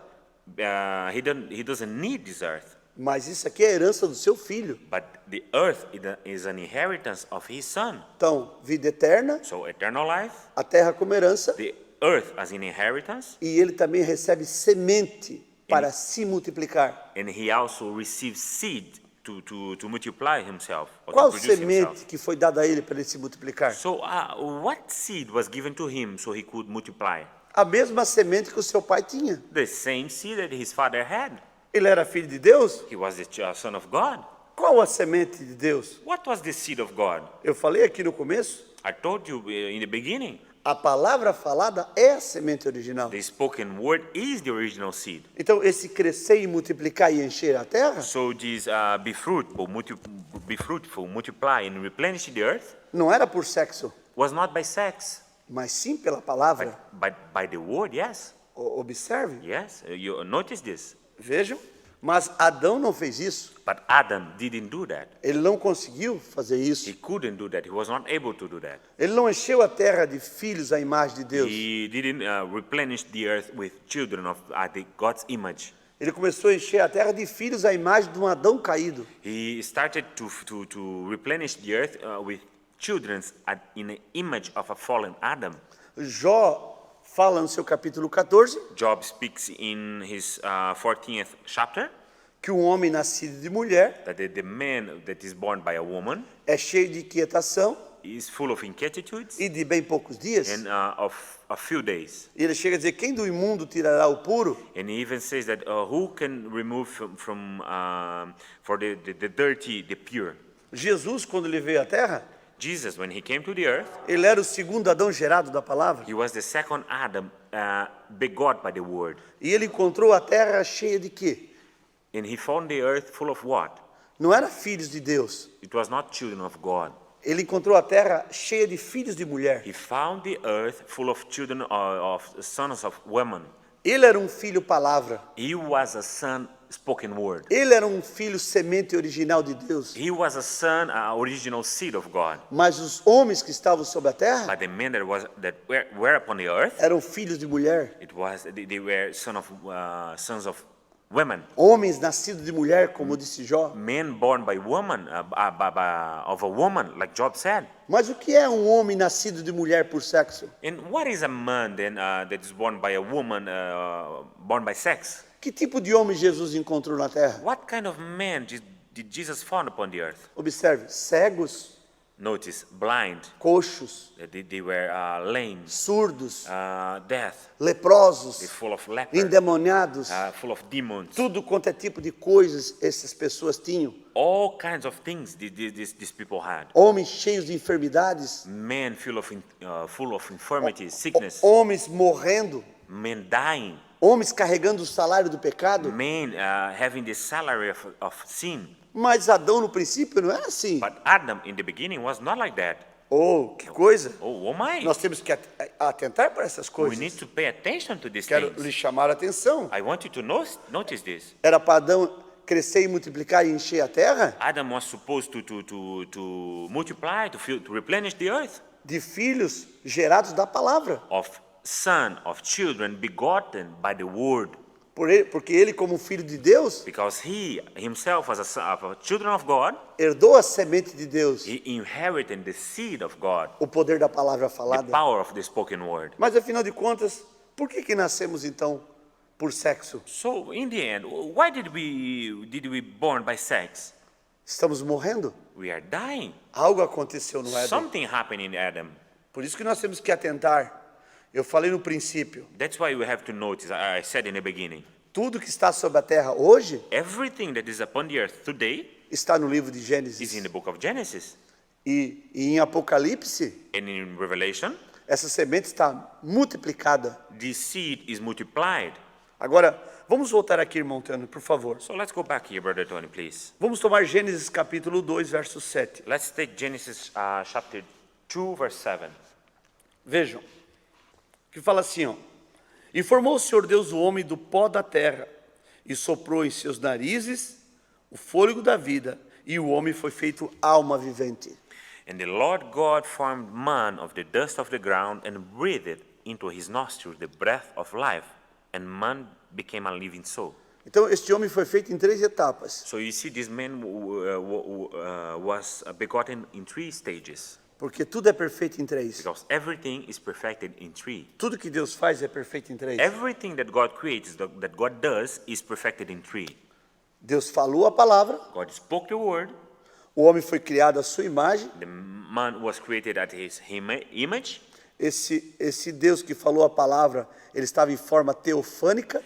He doesn't need this earth. mas isso aqui é a herança do seu filho. But the earth is an inheritance of his son. Então, vida eterna, So eternal life, a terra como herança, the earth as an inheritance, e ele também recebe semente para se multiplicar. and he also receives seed to multiply himself, or Qual to produce semente himself. que foi dada a ele para ele se multiplicar? So what seed was given to him so he could multiply? A mesma semente que o seu pai tinha. The same seed that his father had. Ele era filho de Deus? He was the son of God. Qual a semente de Deus? What was the seed of God? Eu falei aqui no começo, I told you in the beginning, a palavra falada é a semente original. the spoken word is the original seed. Então, esse crescer e multiplicar e encher a terra So this be fruitful, multiply, and replenish the earth não era por sexo, was not by sex, mas sim pela palavra. but by the word. Yes, Observe, yes. You notice this. vejam. Mas Adão não fez isso. But Adam didn't do that. Ele não conseguiu fazer He isso. couldn't do that. He was not able to do that. Ele não encheu a terra de filhos à imagem de Deus. He didn't replenish the earth with children of God's image. Ele começou a encher a terra de filhos à imagem de um Adão caído. He started to replenish the earth with children in the image of a fallen Adam. Jó fala no seu capítulo 14 Job speaks in his 14th chapter que o homem nascido de mulher that the man that is born by a woman é cheio de inquietação is full of inquietudes e de bem poucos dias. and of a few days. E ele chega a dizer: quem do imundo tirará o puro? And he even says that who can remove for the dirty, the pure? Jesus, quando ele veio à terra, Jesus, when he came to the earth, ele era o segundo Adão gerado da palavra. he was the second Adam begot by the word. E ele encontrou a terra cheia de quê? And he found the earth full of what? Não era filhos de Deus. It was not children of God. Ele encontrou a terra cheia de filhos de mulher. He found the earth full of children of sons of women. Ele era um filho palavra. He was a son spoken word. Ele era um filho semente original de Deus. He was a son, original seed of God. Mas os homens que estavam sobre a terra But the men that were upon the earth, eram filhos de mulher. they were sons of women. Homens nascidos de mulher, como disse Jó. Men born by woman, of a woman, like Job said. Mas o que é um homem nascido de mulher por sexo? And what is a man then that is born by a woman, born by sex? Que tipo de homem Jesus encontrou na terra? What kind of man did Jesus found upon the earth? Observe, cegos, Notice, blind, coxos, they were lame, surdos, deaf, leprosos, full of leper, endemoniados, full of demons. tudo quanto é tipo de coisas essas pessoas tinham. All kinds of things these people had. Homens cheios de enfermidades, Men full of infirmities, sickness. homens morrendo, Men dying. homens carregando o salário do pecado. Men having the salary of sin. Mas Adão no princípio não era assim. But Adam in the beginning was not like that. Oh, que coisa! Oh my. Nós temos que atentar para essas We need coisas. to pay attention to these Quero things. lhe chamar a atenção. I want you to notice this. Era para Adão crescer e multiplicar e encher a terra Adam was supposed to multiply, to replenish the earth de filhos gerados da palavra. of son, of children begotten by the word. Porque ele, como filho de Deus, Because he himself was a children of God, herdou a semente de Deus, he inherited the seed of God, o poder da palavra the falada. power of the spoken word. Mas afinal de contas, por que nascemos então por sexo? So in the end, why did we born by sex? Estamos morrendo. We are dying. Algo aconteceu no Éden. Something happened in Adam. Por isso que nós temos que atentar. Eu falei no princípio, That's why we have to notice. I said in the beginning, tudo que está sobre a terra hoje everything that is upon the earth today está no livro de is Gênesis. in the book of Genesis. E em Apocalipse, And in Revelation, essa semente está multiplicada. the seed is multiplied. Agora, vamos voltar aqui, irmão Tano, por favor. So let's go back here, Brother Tony, please. Vamos tomar Gênesis capítulo 2, verso 7. Let's take Genesis chapter 2, verse 7. Vejam, que fala assim, ó. E formou o Senhor Deus o homem do pó da terra, e soprou em seus narizes o fôlego da vida, e o homem foi feito alma vivente. And the Lord God formed man of the dust of the ground and breathed into his nostrils the breath of life, and man became a living soul. Então, este homem foi feito em 3 etapas. So you see, this man was begotten in 3 stages, Porque tudo é perfeito em 3. because everything is perfected in 3. Tudo que Deus faz é perfeito em 3. Everything that God creates, that God does, is perfected in 3. Deus falou a palavra, God spoke the word, o homem foi criado à sua imagem. the man was created at his image. Esse Deus que falou a palavra, ele estava em forma teofânica.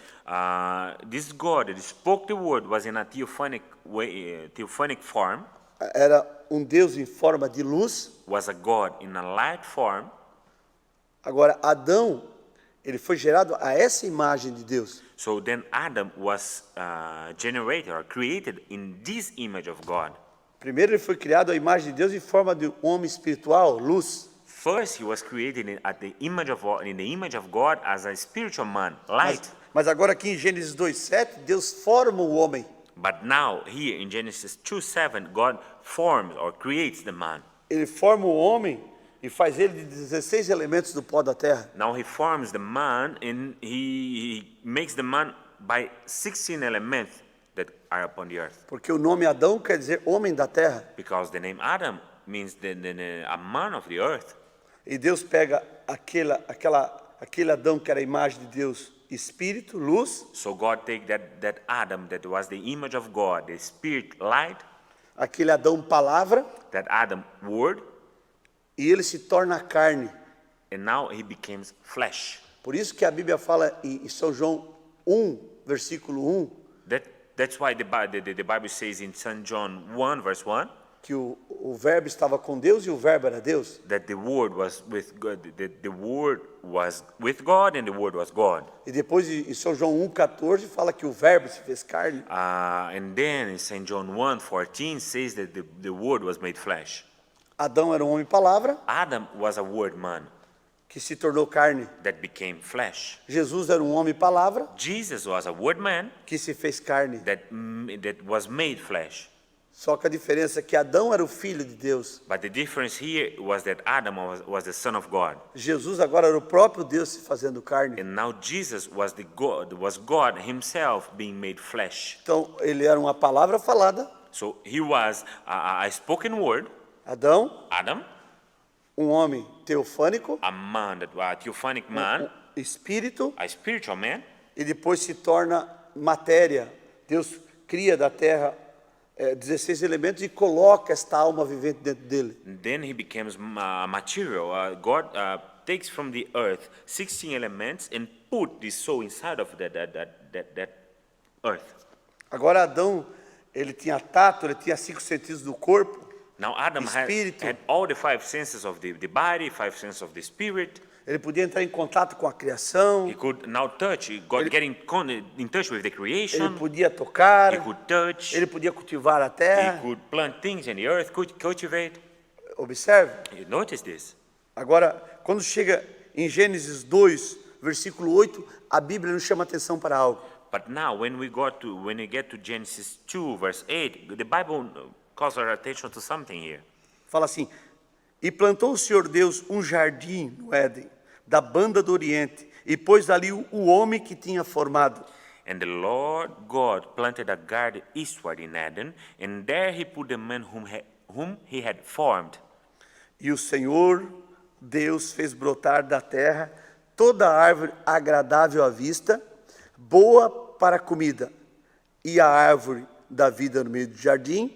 This God that spoke the word was in a theophanic way, theophanic form, Era um Deus em forma de luz. was a God in a light form. Agora, Adão, ele foi gerado a essa imagem de Deus. So then Adam was generated or created in this image of God. Primeiro, ele foi criado à imagem de Deus em forma de um homem espiritual, luz. First, he was created in the image of God as a spiritual man, light. Mas agora aqui em Gênesis 2:7, Deus forma o homem. But now, here in Genesis 2:7, God forms or creates the man. Ele forma o homem e faz ele de 16 elementos do pó da terra. Now he forms the man and he makes the man by 16 elements that are upon the earth. Porque o nome Adão quer dizer homem da terra. Because the name Adam means a man of the earth. E Deus pega aquele Adão que era a imagem de Deus, espírito, luz, So God take that Adam that was the image of God, the spirit, light, aquele Adão palavra, that Adam word, e ele se torna carne. and now he becomes flesh. Por isso que a Bíblia fala em São João 1, versículo 1, That's why the Bible says in St. John 1, verse 1, que o verbo estava com Deus e o verbo era Deus. that the word was with God, the word was with God and the word was God. E depois em São João 1,14 fala que o verbo se fez carne. And then in St. John 1:14 says that the word was made flesh. Adão era um homem palavra Adam was a word man que se tornou carne. that became flesh. Jesus era um homem palavra Jesus was a word man que se fez carne. that was made flesh. Só que a diferença é que Adão era o filho de Deus. But the difference here was that Adam was the son of God. Jesus agora era o próprio Deus se fazendo carne. And now Jesus was God himself being made flesh. Então, ele era uma palavra falada, So he was a spoken word, Adão, Adam, um homem teofânico, a man, a theophanic man, espírito, a spiritual man, e depois se torna matéria. Deus cria da terra 16 elementos e coloca esta alma vivente dentro dele. Then he becomes material. God takes from the earth 16 elements and put the soul inside of that earth. Agora Adão, ele tinha tato, ele tinha 5 sentidos do corpo. Now Adam had Espírito. all the 5 senses of the body, 5 senses of the spirit. Ele podia entrar em contato com a criação. He could now touch, get in touch with the Ele creation. podia tocar. He could touch. Ele podia cultivar a He terra. could plant things in the earth, could cultivate. Observe. You notice this? Agora, quando chega em Gênesis 2, versículo 8, a Bíblia nos chama atenção para algo. But now, when we get to Genesis 2, verse 8, the Bible calls our attention to something here. Fala assim: e plantou o Senhor Deus um jardim no Éden, da banda do Oriente, e pôs ali o homem que tinha formado. And the Lord God planted a garden eastward in Eden, and there he put the man whom he had formed. E o Senhor Deus fez brotar da terra toda árvore agradável à vista, boa para a comida, e a árvore da vida no meio do jardim,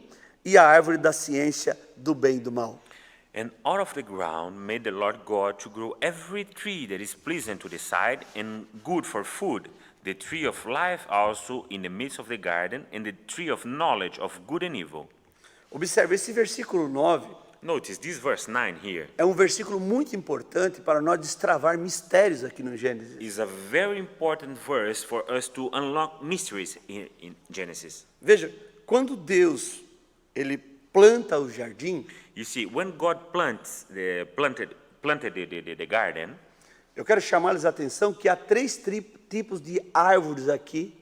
e a árvore da ciência do bem e do mal. And out of the ground made the Lord God to grow every tree that is pleasant to the sight and good for food, the tree of life also in the midst of the garden, and the tree of knowledge of good and evil. Observe, esse versículo 9 Notice this verse 9 here é um versículo muito importante para nós destravar mistérios aqui no Gênesis. is a very important verse for us to unlock mysteries in Genesis. Veja, quando Deus ele planta o jardim, You see, when God planted the garden, eu quero chamar-lhes a atenção que há 3 tipos de árvores aqui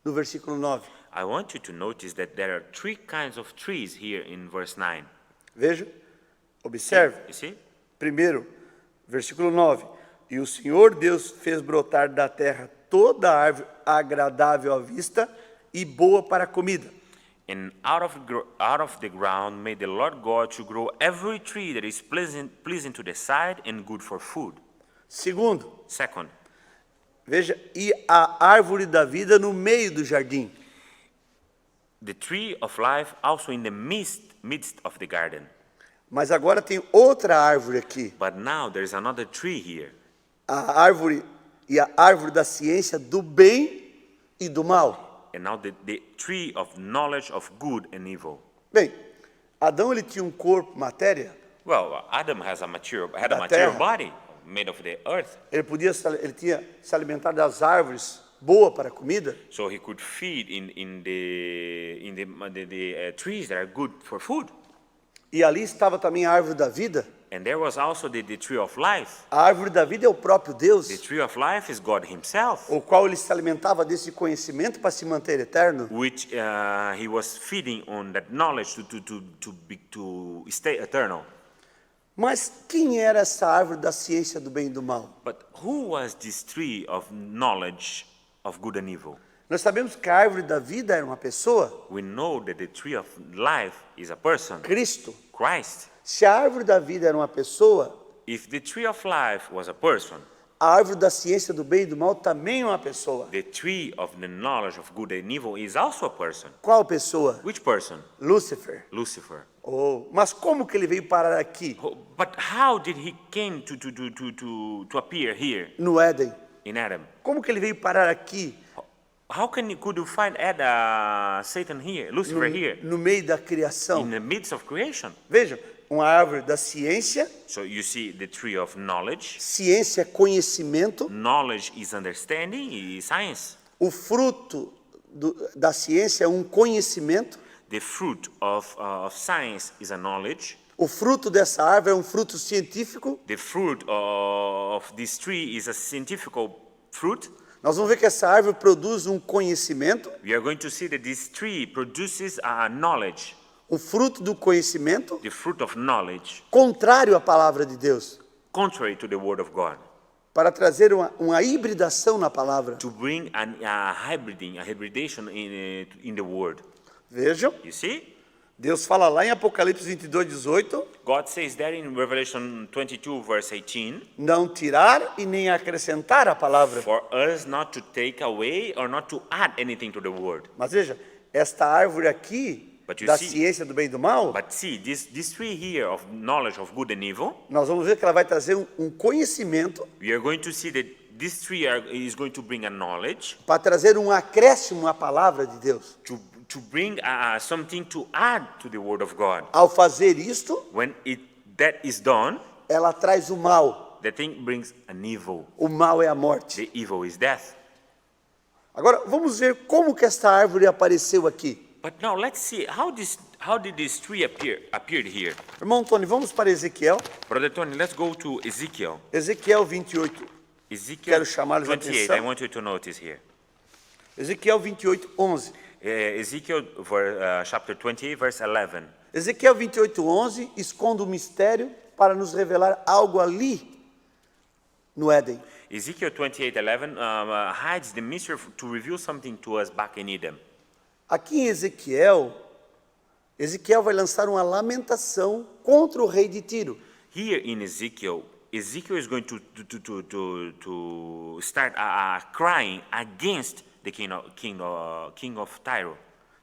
no versículo 9. I want you to notice that there are 3 kinds of trees here in verse 9. Veja, observe. You see? Primeiro, versículo 9. E o Senhor Deus fez brotar da terra toda árvore agradável à vista e boa para a comida. And out of the ground made the Lord God to grow every tree that is pleasing to the sight and good for food. Segundo, Second, veja, e a árvore da vida no meio do jardim. the tree of life also in the midst of the garden. Mas agora tem outra árvore aqui. But now there is another tree here. A árvore da ciência do bem e do mal. And now the tree of knowledge of good and evil. Bem, Adão ele tinha um corpo, matéria. Well, Adam had a material terra. body made of the earth, Ele tinha se alimentar das árvores boa para a comida. so he could feed in the trees that are good for food. E ali estava também a árvore da vida. And there was also the tree of life. A árvore da vida é o próprio Deus, The tree of life is God himself, o qual ele se alimentava desse conhecimento para se manter eterno. which he was feeding on that knowledge to stay eternal. Mas quem era essa árvore da ciência do bem e do mal? But who was this tree of knowledge of good and evil? Nós sabemos que a árvore da vida era uma pessoa, We know that the tree of life is a person, Cristo. Christ. Se a árvore da vida era uma pessoa, If the tree of life was a person, a árvore da ciência do bem e do mal também é uma pessoa. the tree of the knowledge of good and evil is also a person. Qual pessoa? Which person? Lúcifer. Lucifer. Oh, mas como que ele veio parar aqui, But how did he came to appear here no Éden? in Adam? Como que ele veio parar aqui, How could you find Satan here, Lucifer here, no meio da in criação? the midst of creation? Veja, uma árvore da ciência. So you see the tree of knowledge. Ciência é conhecimento. Knowledge is understanding, is science. O fruto da ciência é um conhecimento. The fruit of science is a knowledge. O fruto dessa árvore é um fruto científico. The fruit of this tree is a scientific fruit. Nós vamos ver que essa árvore produz um conhecimento. We are going to see that this tree produces a knowledge, O fruto do conhecimento the fruit of knowledge, contrário à palavra de Deus, contrary to the word of God, para trazer uma hibridação na palavra. to bring a hybridation in the word. Vejam, You see? Deus fala lá em Apocalipse 22:18, God says there in Revelation 22, verse 18, não tirar e nem acrescentar a palavra. for us not to take away or not to add anything to the word. Mas veja, esta árvore aqui But you da see, ciência do bem e do mal, but see, this tree here of knowledge of good and evil, nós vamos ver que ela vai trazer um conhecimento we are going to see that this tree is going to bring a knowledge para trazer um acréscimo à palavra de Deus. to bring something to add to the word of God. Ao fazer isto, When that is done, ela traz o mal. the thing brings an evil. O mal é a morte. The evil is death. Agora, vamos ver como que esta árvore apareceu aqui. But now let's see how did this tree appeared here. Irmão Tony, vamos para Ezequiel. Brother Tony, let's go to Ezekiel. Ezequiel 28. Ezekiel Quero chamar-lhes a 28. atenção. I want you to notice here. Ezequiel 28, 11. Ezekiel chapter 28, verse 11. Ezequiel 28, 11 esconde o mistério para nos revelar algo ali no Éden. Ezekiel 28:11 hides the mystery to reveal something to us back in Eden. Aqui em Ezequiel, Ezequiel vai lançar uma lamentação contra o rei de Tiro. Here in Ezekiel is going to start crying against the king of Tyre.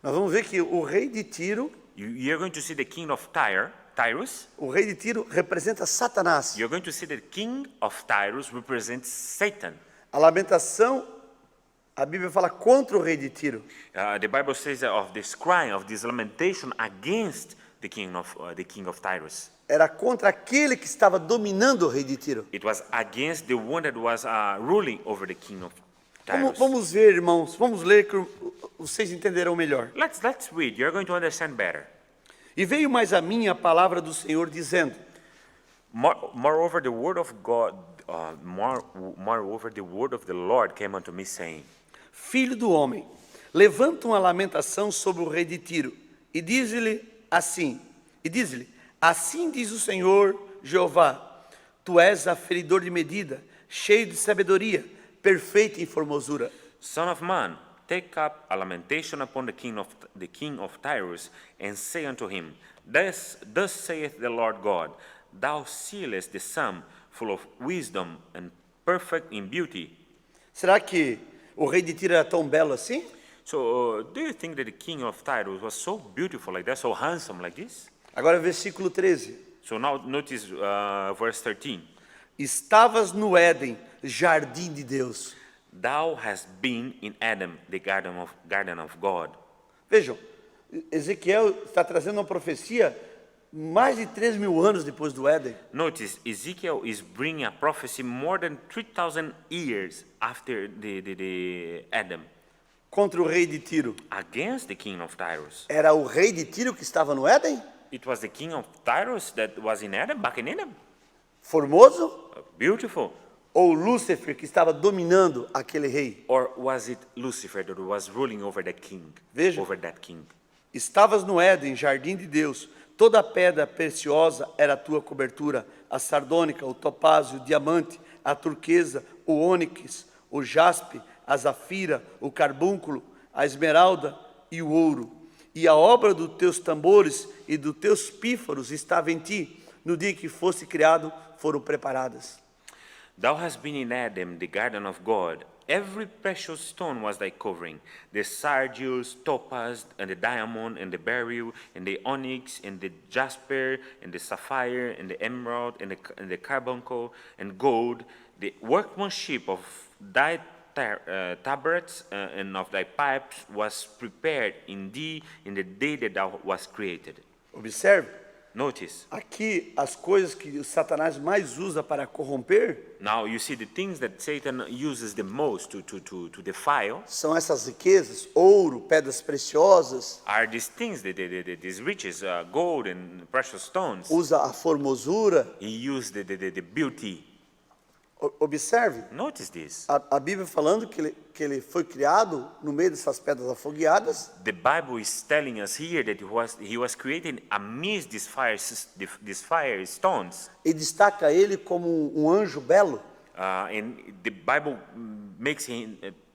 Nós vamos ver que o rei de Tiro, You're going to see the king of Tyrus. o rei de Tiro representa Satanás. You're going to see the king of Tyrus represents Satan. A lamentação, a Bíblia fala contra o rei de Tiro. The Bible says that of this crying, of this lamentation against the king of Tyrus. Era contra aquele que estava dominando o rei de Tiro. It was against the one that was ruling over the king of Tyrus. Vamos ver, irmãos, vamos ler que vocês entenderão melhor. Let's read. You're going to understand better. E veio mais a mim a palavra do Senhor dizendo: Moreover, the word of God, moreover, the word of the Lord came unto me, saying, Filho do homem, levanta uma lamentação sobre o rei de Tiro, e diz-lhe, assim diz o Senhor Jeová, tu és aferidor de medida, cheio de sabedoria, perfeito em formosura. Son of man, take up a lamentation upon the king of Tyrus, and say unto him, Thus saith the Lord God, Thou sealest the sum, full of wisdom and perfect in beauty. Será que o rei de Tiro era tão belo assim? So, do you think that the king of Tyrus was so beautiful like that, so handsome like this? Agora versículo 13. So now notice verse 13. Estavas no Éden, jardim de Deus. Thou hast been in Adam, the garden of God. Vejam, Ezequiel está trazendo uma profecia mais de 3.000 anos depois do Éden. Notice, Ezekiel is bringing a prophecy more than 3,000 years after the Adam, Contra o rei de Tiro. against the king of Tyrus. Era o rei de Tiro que estava no Éden? It was the king of Tyrus that was in Adam, back in Adam. Formoso? Beautiful. Ou Lúcifer que estava dominando aquele rei? Or was it Lucifer that was ruling over that king? Veja. Over that king. Estavas no Éden, jardim de Deus. Toda pedra preciosa era a tua cobertura. A sardônica, o topázio, o diamante, a turquesa, o ônix, o jaspe, a zafira, o carbúnculo, a esmeralda e o ouro. E a obra dos teus tambores e dos teus pífaros estava em ti. No dia que fosse criado, foram preparadas. Thou hast been in Adam, the garden of God. Every precious stone was thy covering, the sardius, topaz, and the diamond, and the beryl, and the onyx, and the jasper, and the sapphire, and the emerald, and the carbuncle, and gold, the workmanship of thy tabrets and of thy pipes was prepared in thee in the day that thou was created. Observe, Notice, aqui as coisas que o Satanás mais usa para corromper now you see the things that Satan uses the most to defile são essas riquezas, ouro, pedras preciosas, are these things, these riches, gold and precious stones. usa a formosura. He used the beauty. Observe, Notice this. a Bíblia falando que ele foi criado no meio dessas pedras afogueadas, The Bible is telling us here that he was created amidst these fire stones. e destaca ele como um anjo belo. And the Bible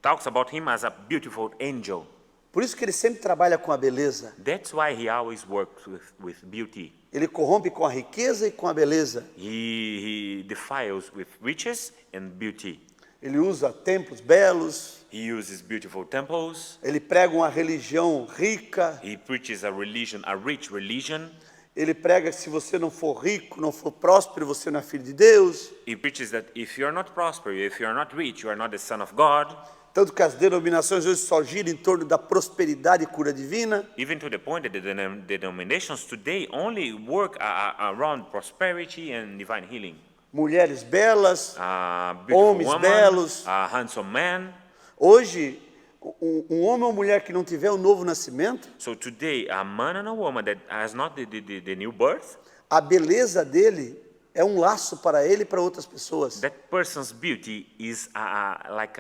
talks about him as a beautiful angel. Por isso que ele sempre trabalha com a beleza. That's why he always works with beauty. Ele corrompe com a riqueza e com a beleza. He defiles with riches and beauty. Ele usa templos belos, He uses beautiful temples. ele prega uma religião rica, He preaches a religion, a rich religion. ele prega que se você não for rico, não for próspero, você não é filho de Deus. He preaches that if you're not prosperous, if you're not rich, you are not the son of God. Tanto que as denominações hoje só giram em torno da prosperidade e cura divina. Even to the point that the denominations today only work around prosperity and divine healing. Mulheres belas, Beautiful Homens woman, belos. handsome man. hoje, um homem ou mulher que não tiver o novo nascimento, So today, a man and a woman that has not the new birth, a beleza dele é um laço para ele e para outras pessoas. that person's beauty is like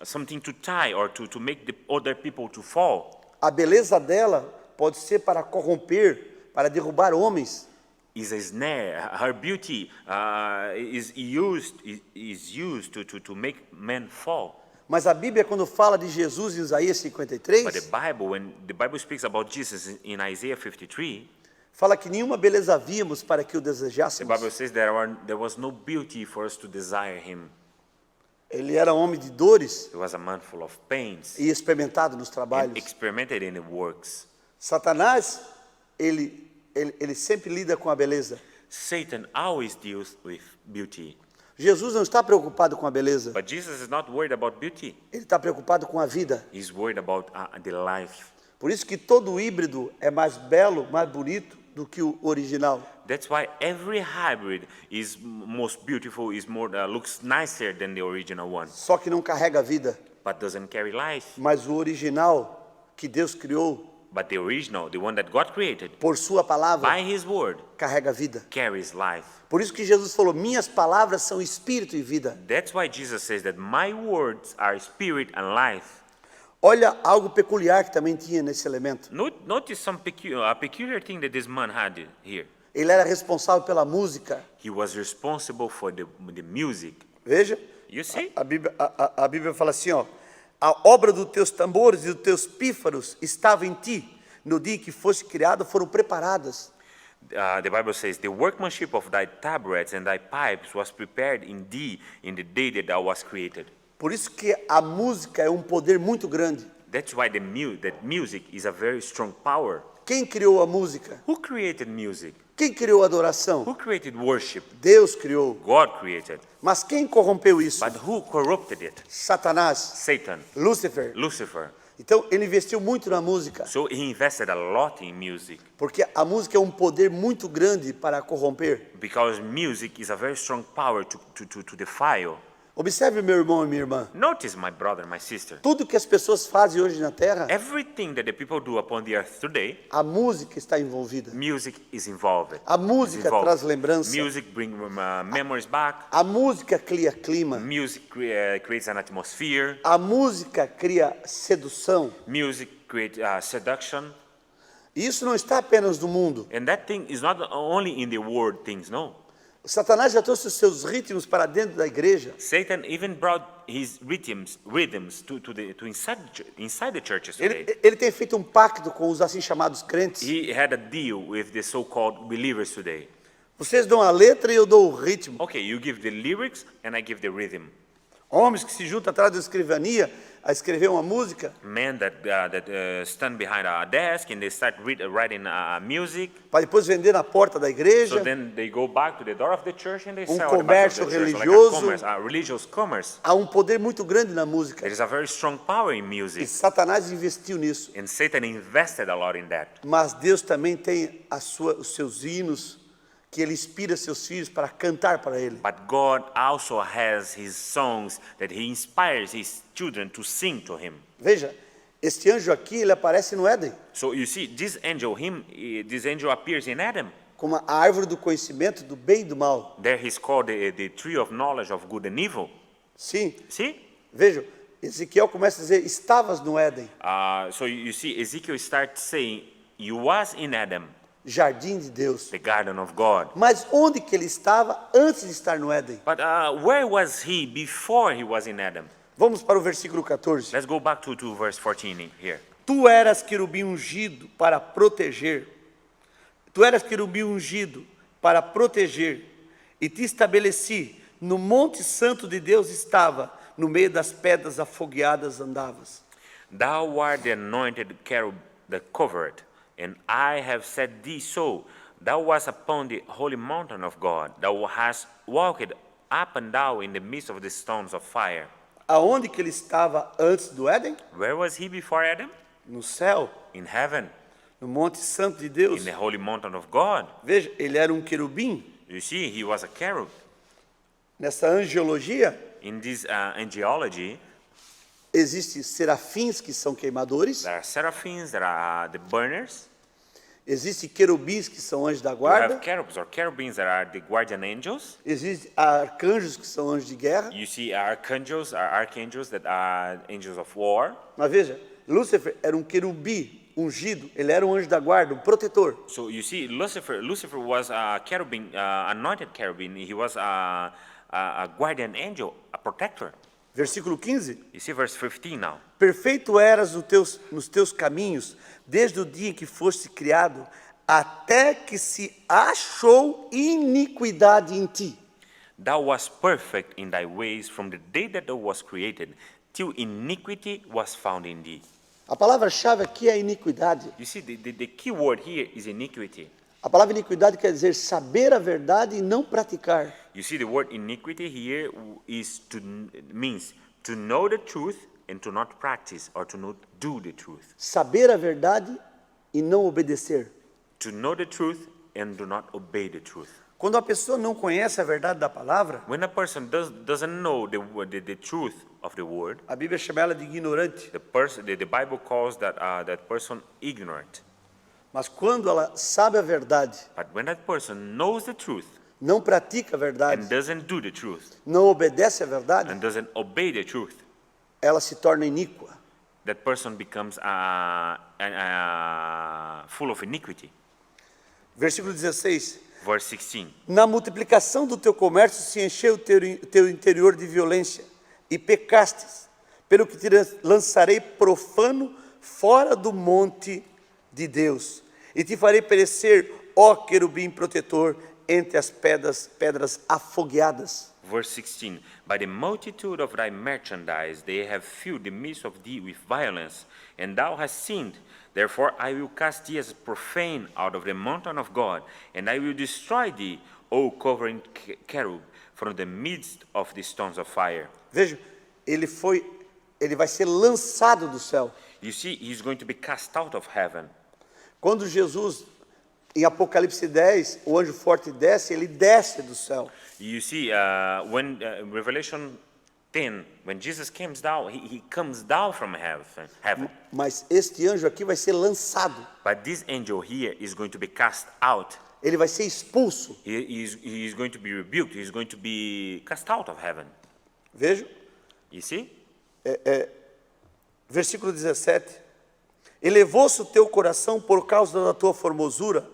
something to tie or to make the other people to fall. A beleza dela pode ser para corromper, para derrubar homens. Is a snare. Her beauty is used to make men fall. Mas a Bíblia, quando fala de Jesus em Isaías But 53, the Bible, when the Bible speaks about Jesus in Isaiah 53, fala que nenhuma beleza víamos para que o the desejássemos. Bible says there was no beauty for us to desire him. Ele era homem de dores He was a man full of pains e experimentado nos and trabalhos. experimented in the works. Satanás, ele sempre lida com a beleza. Satan always deals with beauty, Jesus não está preocupado com a beleza. but Jesus is not worried about beauty. Ele está preocupado com a vida. He's worried about the life. Por isso que todo híbrido é mais belo, mais bonito do que o original. That's why every hybrid is most beautiful, is more looks nicer than the original one, Só que não carrega a vida. but doesn't carry life. Mas o original que Deus criou But the original, the one that God created, por sua palavra, by His word, carrega a vida. carries life. Por isso que Jesus falou: minhas palavras são espírito e vida. That's why Jesus says that my words are spirit and life. Olha algo peculiar que também tinha nesse elemento. Notice a peculiar thing that this man had here. Ele era responsável pela música. He was responsible for the music. Veja, You see? a Bíblia fala assim, ó: a obra dos teus tambores e dos teus pífaros estava em ti. No dia em que foste criado, foram preparadas. The Bible says, the workmanship of thy tabrets and thy pipes was prepared in thee in the day that thou was created. Por isso que a música é um poder muito grande. That's why that music is a very strong power. Quem criou a música? Who created music? Quem criou a adoração? Who created worship? Deus criou. God created. Mas quem corrompeu isso? But who corrupted it? Satanás, Satan, Lúcifer. Lucifer. Então ele investiu muito na música, So he invested a lot in music porque a música é um poder muito grande para corromper. because music is a very strong power to defile. Observe, meu irmão e minha irmã. Notice, my brother, my sister, Tudo que as pessoas fazem hoje na Terra, everything that the people do upon the earth today, a música está envolvida. music is involved. A música traz lembrança. Music brings memories back. A música cria clima. Music creates an atmosphere. A música cria sedução. Music creates seduction. E isso não está apenas no mundo. And that thing is not only in the world things, no. Satanás já trouxe os seus ritmos para dentro da igreja. Satan even brought his rhythms to inside the churches today. Ele tem feito um pacto com os assim chamados crentes. He had a deal with the so-called believers today. Vocês dão a letra e eu dou o ritmo. Okay, you give the lyrics and I give the rhythm. Homens que se juntam atrás da escrivania a escrever uma música Men that stand behind a desk and they start writing music. para depois vender na porta da igreja. So then they go back to the door of the church and they sell at the back of comércio the church, like religioso. a religious commerce. Há um poder muito grande na música. There is a very strong power in E music, Satanás investiu nisso. and Satan invested a lot in that. Mas Deus também tem os seus hinos que ele inspira seus filhos para cantar para ele. But God also has his songs that he inspires his children to sing to him. Veja, este anjo aqui, ele aparece no Éden, So you see, this angel appears in Adam. como a árvore do conhecimento do bem e do mal. There he's called the tree of knowledge of good and evil. Sim, See? veja, Ezequiel começa a dizer, estavas no Éden, So you see, Ezekiel starts saying, you was in Adam, jardim de Deus. the garden of God. Mas onde que ele estava antes de estar no Éden? But where was he before he was in Adam? Vamos para o versículo 14. Let's go back to verse 14 here. Tu eras querubim ungido para proteger. Tu eras querubim ungido para proteger. E te estabeleci No monte santo de Deus estava, no meio das pedras afogueadas andavas. Thou art the anointed cherub that covered, and I have set thee so. Thou wast upon the holy mountain of God. Thou hast walked up and down in the midst of the stones of fire. Aonde que ele estava antes do Éden? Where was he before Adam? No céu, In heaven, no monte santo de Deus. in the holy mountain of God. Veja, ele era um querubim. You see, he was a cherub. Nessa angiologia, In this angelology, existem serafins que são queimadores, there are seraphims, there are the burners. existem querubins que são anjos da You guarda, have cherubs or cherubims that are the guardian angels. existem arcanjos que são anjos de guerra. You see archangels that are angels of war. Mas veja, Lúcifer era um querubim ungido, ele era um anjo da guarda, um protetor. So you see, Lucifer was a cherubim, anointed cherubim. He was a guardian angel, a protector. Versículo 15. You see verse 15 now. Perfeito eras nos teus caminhos, desde o dia em que foste criado, até que se achou iniquidade em ti. Thou wast perfect in thy ways from the day that thou was created, till iniquity was found in thee. A palavra-chave aqui é iniquidade. You see, the key word here is iniquity. A palavra iniquidade quer dizer saber a verdade e não praticar. You see, the word iniquity here means to know the truth and to not practice or to not do the truth. Saber a verdade e não obedecer. To know the truth and do not obey the truth. Quando a pessoa não conhece a verdade da palavra, When a person doesn't know the truth of the word, a Bíblia chama ela de ignorante. the Bible calls that person ignorant. Mas quando ela sabe a verdade, But when that person knows the truth não pratica a verdade, and doesn't do the truth não obedece a verdade, and doesn't obey the truth, ela se torna iníqua. that person becomes full of iniquity. Versículo 16. Verse 16. Na multiplicação do teu comércio se encheu o teu interior de violência, e pecastes, pelo que te lançarei profano fora do monte de Deus, e te farei perecer, ó querubim protetor, entre as pedras afogueadas. Verse 16. By the multitude of thy merchandise they have filled the midst of thee with violence, and thou hast sinned. Therefore I will cast thee as profane out of the mountain of God, and I will destroy thee, O covering cherub, from the midst of the stones of fire. Veja, ele vai ser lançado do céu. You see, he's going to be cast out of heaven. Quando Jesus, em Apocalipse 10, o anjo forte desce, ele desce do céu. You see, when Revelation 10, when Jesus comes down, he comes down from heaven. Mas este anjo aqui vai ser lançado. But this angel here is going to be cast out. Ele vai ser expulso. He is going to be rebuked. He is going to be cast out of heaven. Veja, You see? versículo 17. Elevou-se o teu coração por causa da tua formosura,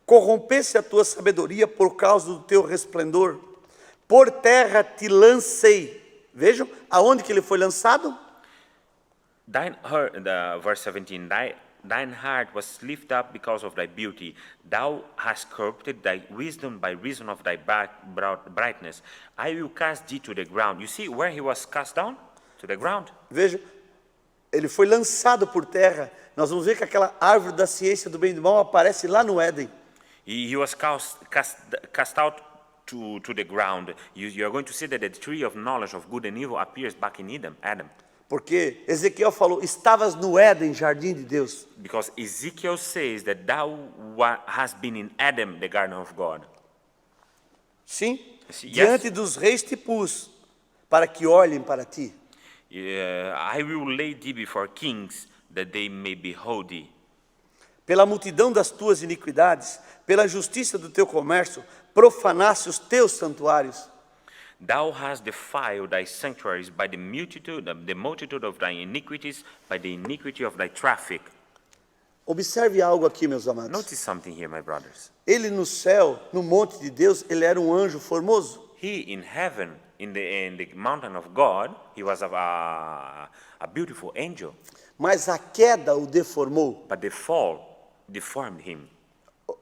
corrompesse a tua sabedoria por causa do teu resplendor. Por terra te lancei. Vejam, aonde que ele foi lançado? Verse 17, thine heart was lifted up because of thy beauty. Thou hast corrupted thy wisdom by reason of thy brightness. I will cast thee to the ground. You see where he was cast down? To the ground. Veja, ele foi lançado por terra. Nós vamos ver que aquela árvore da ciência do bem e do mal aparece lá no Éden. He was cast out to the ground. You are going to see that the tree of knowledge of good and evil appears back in Adam. Porque Ezequiel falou, estavas no Éden, jardim de Deus. Because Ezekiel says that thou has been in Adam, the garden of God. Sim? Yes. Diante dos reis te pus, para que olhem para ti. I will lay thee before kings, that they may behold thee. Pela multidão das tuas iniquidades, pela justiça do teu comércio, profanaste os teus santuários. Thou hast defiled thy sanctuaries by the multitude of thy iniquities, by the iniquity of thy traffic. Observe algo aqui, meus amados. Notice something here, my brothers. Ele no céu, no monte de Deus, ele era um anjo formoso. He in heaven, in the mountain of God, he was a beautiful angel. Mas a queda o deformou. But the fall deformed him.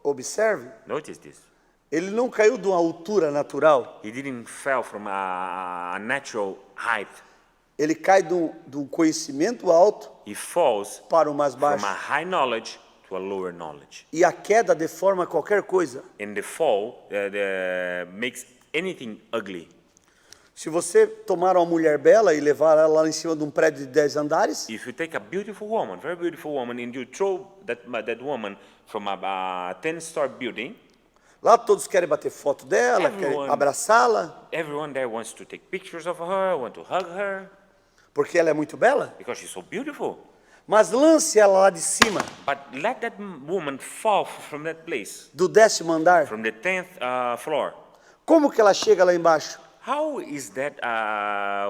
Observe, Notice this. Ele não caiu de uma altura natural. He didn't fell from a natural height. Ele cai de um conhecimento alto He falls para o mais from baixo. a high knowledge to a lower knowledge. E a queda deforma qualquer coisa. And the fall makes anything ugly. Se você tomar uma mulher bela e levar ela lá em cima de um prédio de 10 andares, If you take a beautiful woman, very beautiful woman, and you throw that woman from a 10-story building, lá todos querem bater foto dela, querem Everyone. abraçá-la, everyone there wants to take pictures of her, want to hug her, porque ela é muito bela. because she's so beautiful. Mas lance ela lá de cima, But let that woman fall from that place, do 10º andar. from the 10th floor. Como que ela chega lá embaixo? How is that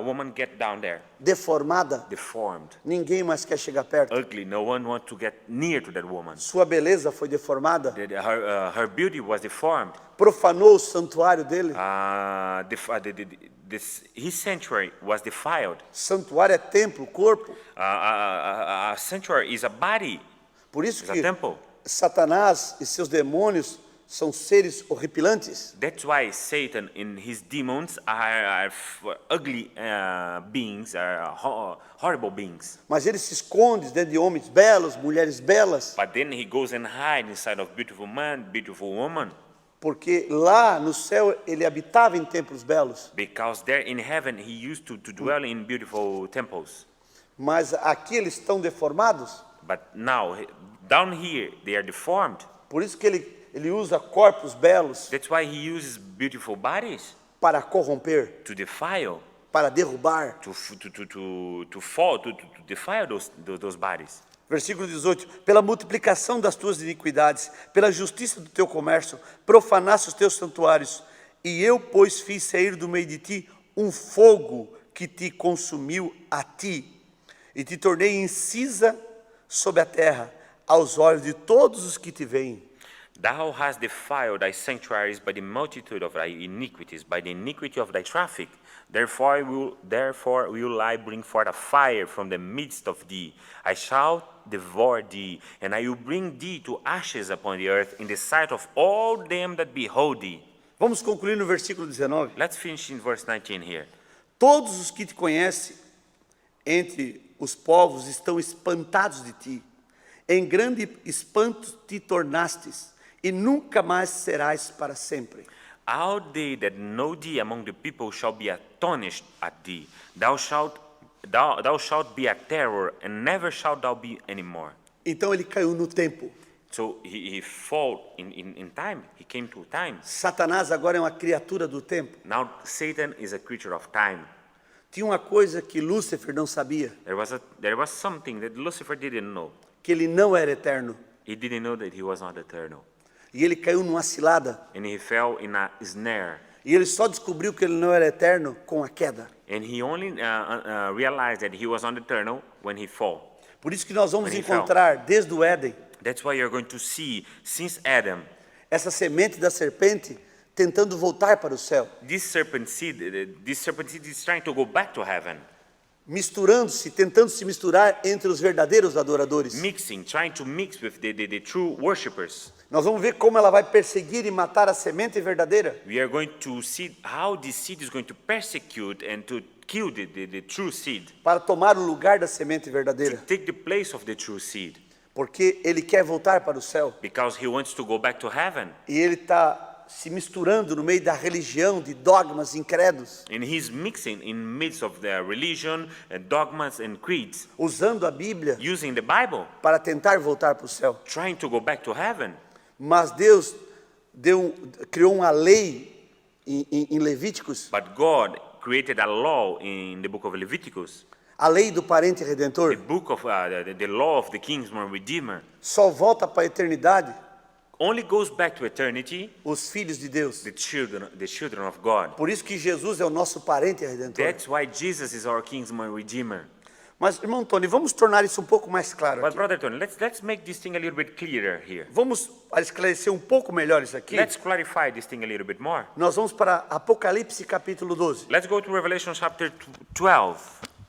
woman get down there? Deformada. Deformed, Ninguém mais quer chegar perto. ugly. No one wants to get near to that woman. Sua beleza foi deformada. Her beauty was deformed. Profanou o santuário dele. His sanctuary was defiled. Santuário é templo, corpo. A sanctuary is a body, Por isso is a que temple. Satanás e seus demônios são seres horripilantes. That's why Satan and his demons are ugly beings, are horrible beings. Mas ele se esconde dentro de homens belos, mulheres belas, But then he goes and hides inside of beautiful man, beautiful woman, porque lá no céu ele habitava em templos belos. because there in heaven he used to dwell in beautiful temples. Mas aqui eles estão deformados. But now, down here, they are deformed. Por isso que ele usa corpos belos That's why he uses beautiful bodies para corromper, to defile, para derrubar. to fall, to defile those bodies. Versículo 18. Pela multiplicação das tuas iniquidades, pela justiça do teu comércio, profanaste os teus santuários. E eu, pois, fiz sair do meio de ti um fogo que te consumiu a ti. E te tornei incisa sobre a terra, aos olhos de todos os que te veem. Thou hast defiled thy sanctuaries by the multitude of thy iniquities, by the iniquity of thy traffic. Therefore will I bring forth a fire from the midst of thee. I shall devour thee, and I will bring thee to ashes upon the earth in the sight of all them that behold thee. Vamos concluir no versículo 19. Let's finish in verse 19 here. Todos os que te conhecem entre os povos estão espantados de ti. Em grande espanto te tornastes, e nunca mais serás para sempre. All they that know thee among the people shall be astonished at thee. Thou shalt be a terror, and never shalt thou be any more. Então ele caiu no tempo. So he fall in time. He came to time. Satanás agora é uma criatura do tempo. Now Satan is a creature of time. Tinha uma coisa que Lúcifer não sabia, There was something that Lucifer didn't know. que ele não era eterno. He didn't know that he was not eternal. E ele caiu numa cilada. And he fell in a snare. E ele só descobriu que ele não era eterno com a queda. And he only realized that he was not eternal when he fall. Por isso que nós vamos When he fell. encontrar desde o Éden That's why you're going to see, since Adam, essa semente da serpente tentando voltar para o céu, this serpent seed is trying to go back to heaven, misturando-se, tentando se misturar entre os verdadeiros adoradores. trying to mix with the true worshippers. Nós vamos ver como ela vai perseguir e matar a semente verdadeira. We are going to see how this seed is going to persecute and to kill the true seed, Para tomar o lugar da semente to verdadeira. take the place of the true seed, Porque ele quer voltar para o céu. because he wants to go back to heaven. E ele está se misturando no meio da religião, de dogmas incrédulos, And he's mixing in midst of the religion and dogmas and creeds, usando a Bíblia using the Bible, para tentar voltar para o céu. trying to go back to heaven. Mas Deus criou uma lei em Levíticos, But God created a law in the book of Leviticus, a lei do parente the redentor. book of the law of the kinsman redeemer. Só volta para a eternidade Only goes back to eternity os filhos de Deus. the children of God. Por isso que Jesus é o nosso parente redentor. That's why Jesus is our kinsman redeemer. Mas, irmão Tony, vamos tornar isso um pouco mais claro But aqui. brother Tony, let's make this thing a little bit clearer here. Vamos esclarecer um pouco melhor isso aqui. Let's clarify this thing a little bit more. Nós vamos para Apocalipse capítulo 12. Let's go to Revelation chapter 12.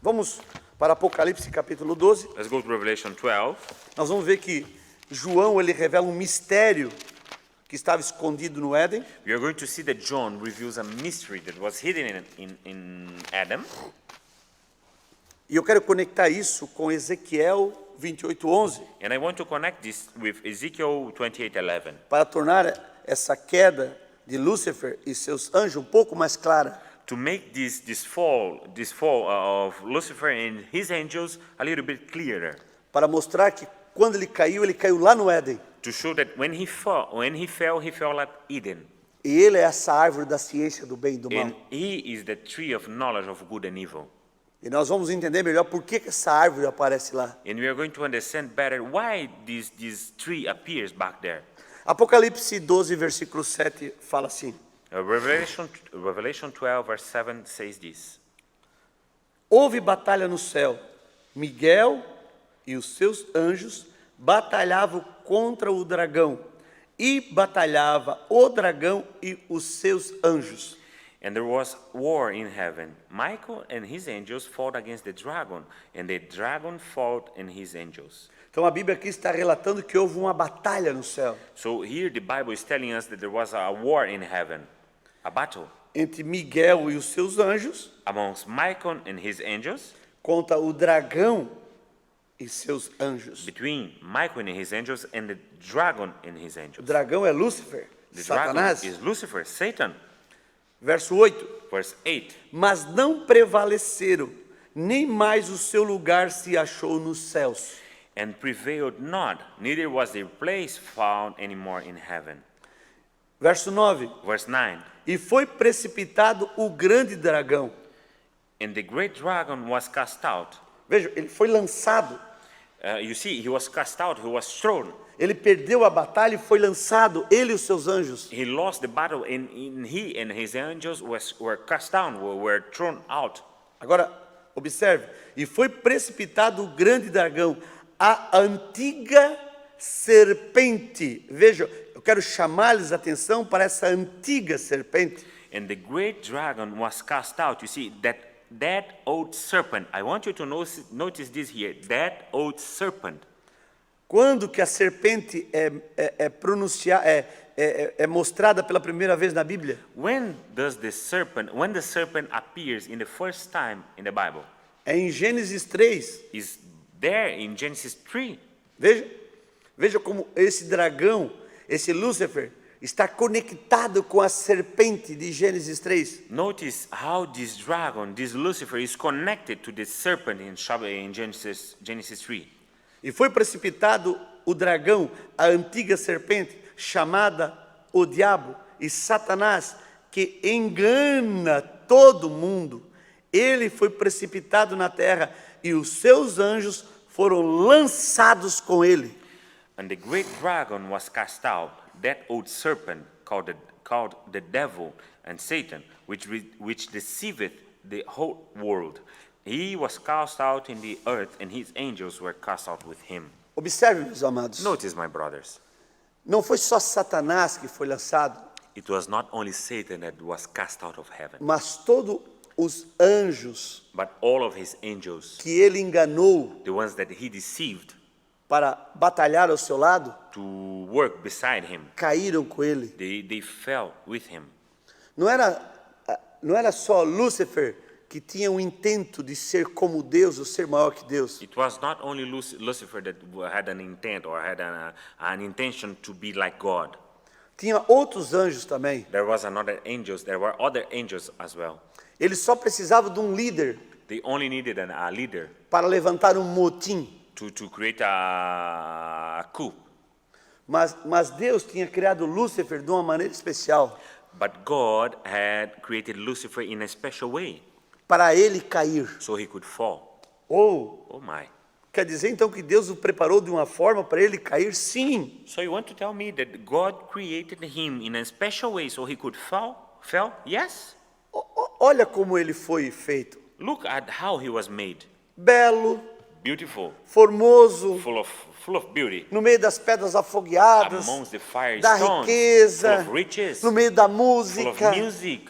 Vamos para Apocalipse capítulo 12. Let's go to Revelation 12. Nós vamos ver que João ele revela um mistério que estava escondido no Éden. We are going to see that John reveals a mystery that was hidden in Adam. E eu quero conectar isso com Ezequiel 28:11, And I want to connect this with Ezekiel 28:11 para tornar essa queda de Lúcifer e seus anjos um pouco mais clara. to make this fall of Lucifer and his angels a little bit clearer. Para mostrar que quando ele caiu lá no Éden. To show that when he fell at Eden. E ele é essa árvore da ciência do bem e do mal. And he is the tree of knowledge of good and evil. E nós vamos entender melhor por que essa árvore aparece lá. And we are going to understand better why this tree appears back there. Apocalipse 12, versículo 7 fala assim: Revelation 12, verse 7 says this. Houve batalha no céu. Miguel e os seus anjos batalhavam contra o dragão. E batalhava o dragão e os seus anjos. And there was war in heaven. Michael and his angels fought against the dragon, and the dragon fought and his angels. Então a Bíblia aqui está relatando que houve uma batalha no céu So here the Bible is telling us that there was a war in heaven, a battle entre Miguel e os seus anjos amongst Michael and his angels, contra o dragão e seus anjos. between Michael and his angels and the dragon and his O angels. dragão é Lúcifer, The Satanás. dragon is Lucifer, Satan. Verso 8. Verse 8. Mas não prevaleceram, nem mais o seu lugar se achou nos céus. And prevailed not, neither was their place found anymore in heaven. Verso 9. Verse 9. E foi precipitado o grande dragão. And the great dragon was cast out. Veja, ele foi lançado. You see, he was cast out, he was thrown. Ele perdeu a batalha e foi lançado, ele e os seus anjos. He lost the battle, and he and his angels were cast down, were thrown out. Agora, observe. E foi precipitado o grande dragão, a antiga serpente. Veja, eu quero chamar-lhes a atenção para essa antiga serpente. And the great dragon was cast out. You see, that old serpent. I want you to notice this here. That old serpent. Quando que a serpente é mostrada pela primeira vez na Bíblia? When the serpent appears in the first time in the Bible? É em Gênesis 3. Is there in Genesis 3. Veja como esse dragão, esse Lúcifer, está conectado com a serpente de Gênesis 3. Notice how this dragon, this Lucifer, is connected to the serpent in Genesis 3. E foi precipitado o dragão, a antiga serpente, chamada o diabo e Satanás, que engana todo mundo. Ele foi precipitado na terra e os seus anjos foram lançados com ele. And the great dragon was cast out, that old serpent called the devil and Satan, which deceiveth the whole world. He was cast out in the earth, and his angels were cast out with him. Observe, meus amados. Notice, my brothers, Não foi só Satanás que foi lançado, it was not only Satan that was cast out of heaven, mas todos os anjos but all of his angels, que ele enganou the ones that he deceived para batalhar ao seu lado, to work beside him, caíram com ele. they fell with him. Não era só Lúcifer que tinha um intento de ser como Deus, ou ser maior que Deus. It was not only Lucifer that had an intent or had an intention to be like God. Tinha outros anjos também. There were other angels as well. Eles só precisavam de um líder They only needed a leader para levantar um motim. to create a coup. Mas Deus tinha criado Lúcifer de uma maneira especial, But God had created Lucifer in a special way, para ele cair. so he could fall. Ou Oh my. quer dizer então que Deus o preparou de uma forma para ele cair? Sim. So you want to tell me that God created him in a special way so he could fall? Yes. Olha como ele foi feito. Look at how he was made. Belo, Beautiful, formoso, full of beauty. no meio das pedras afogueadas, Amongst the fire da stones, riqueza, full of riches, no meio da full of música. music.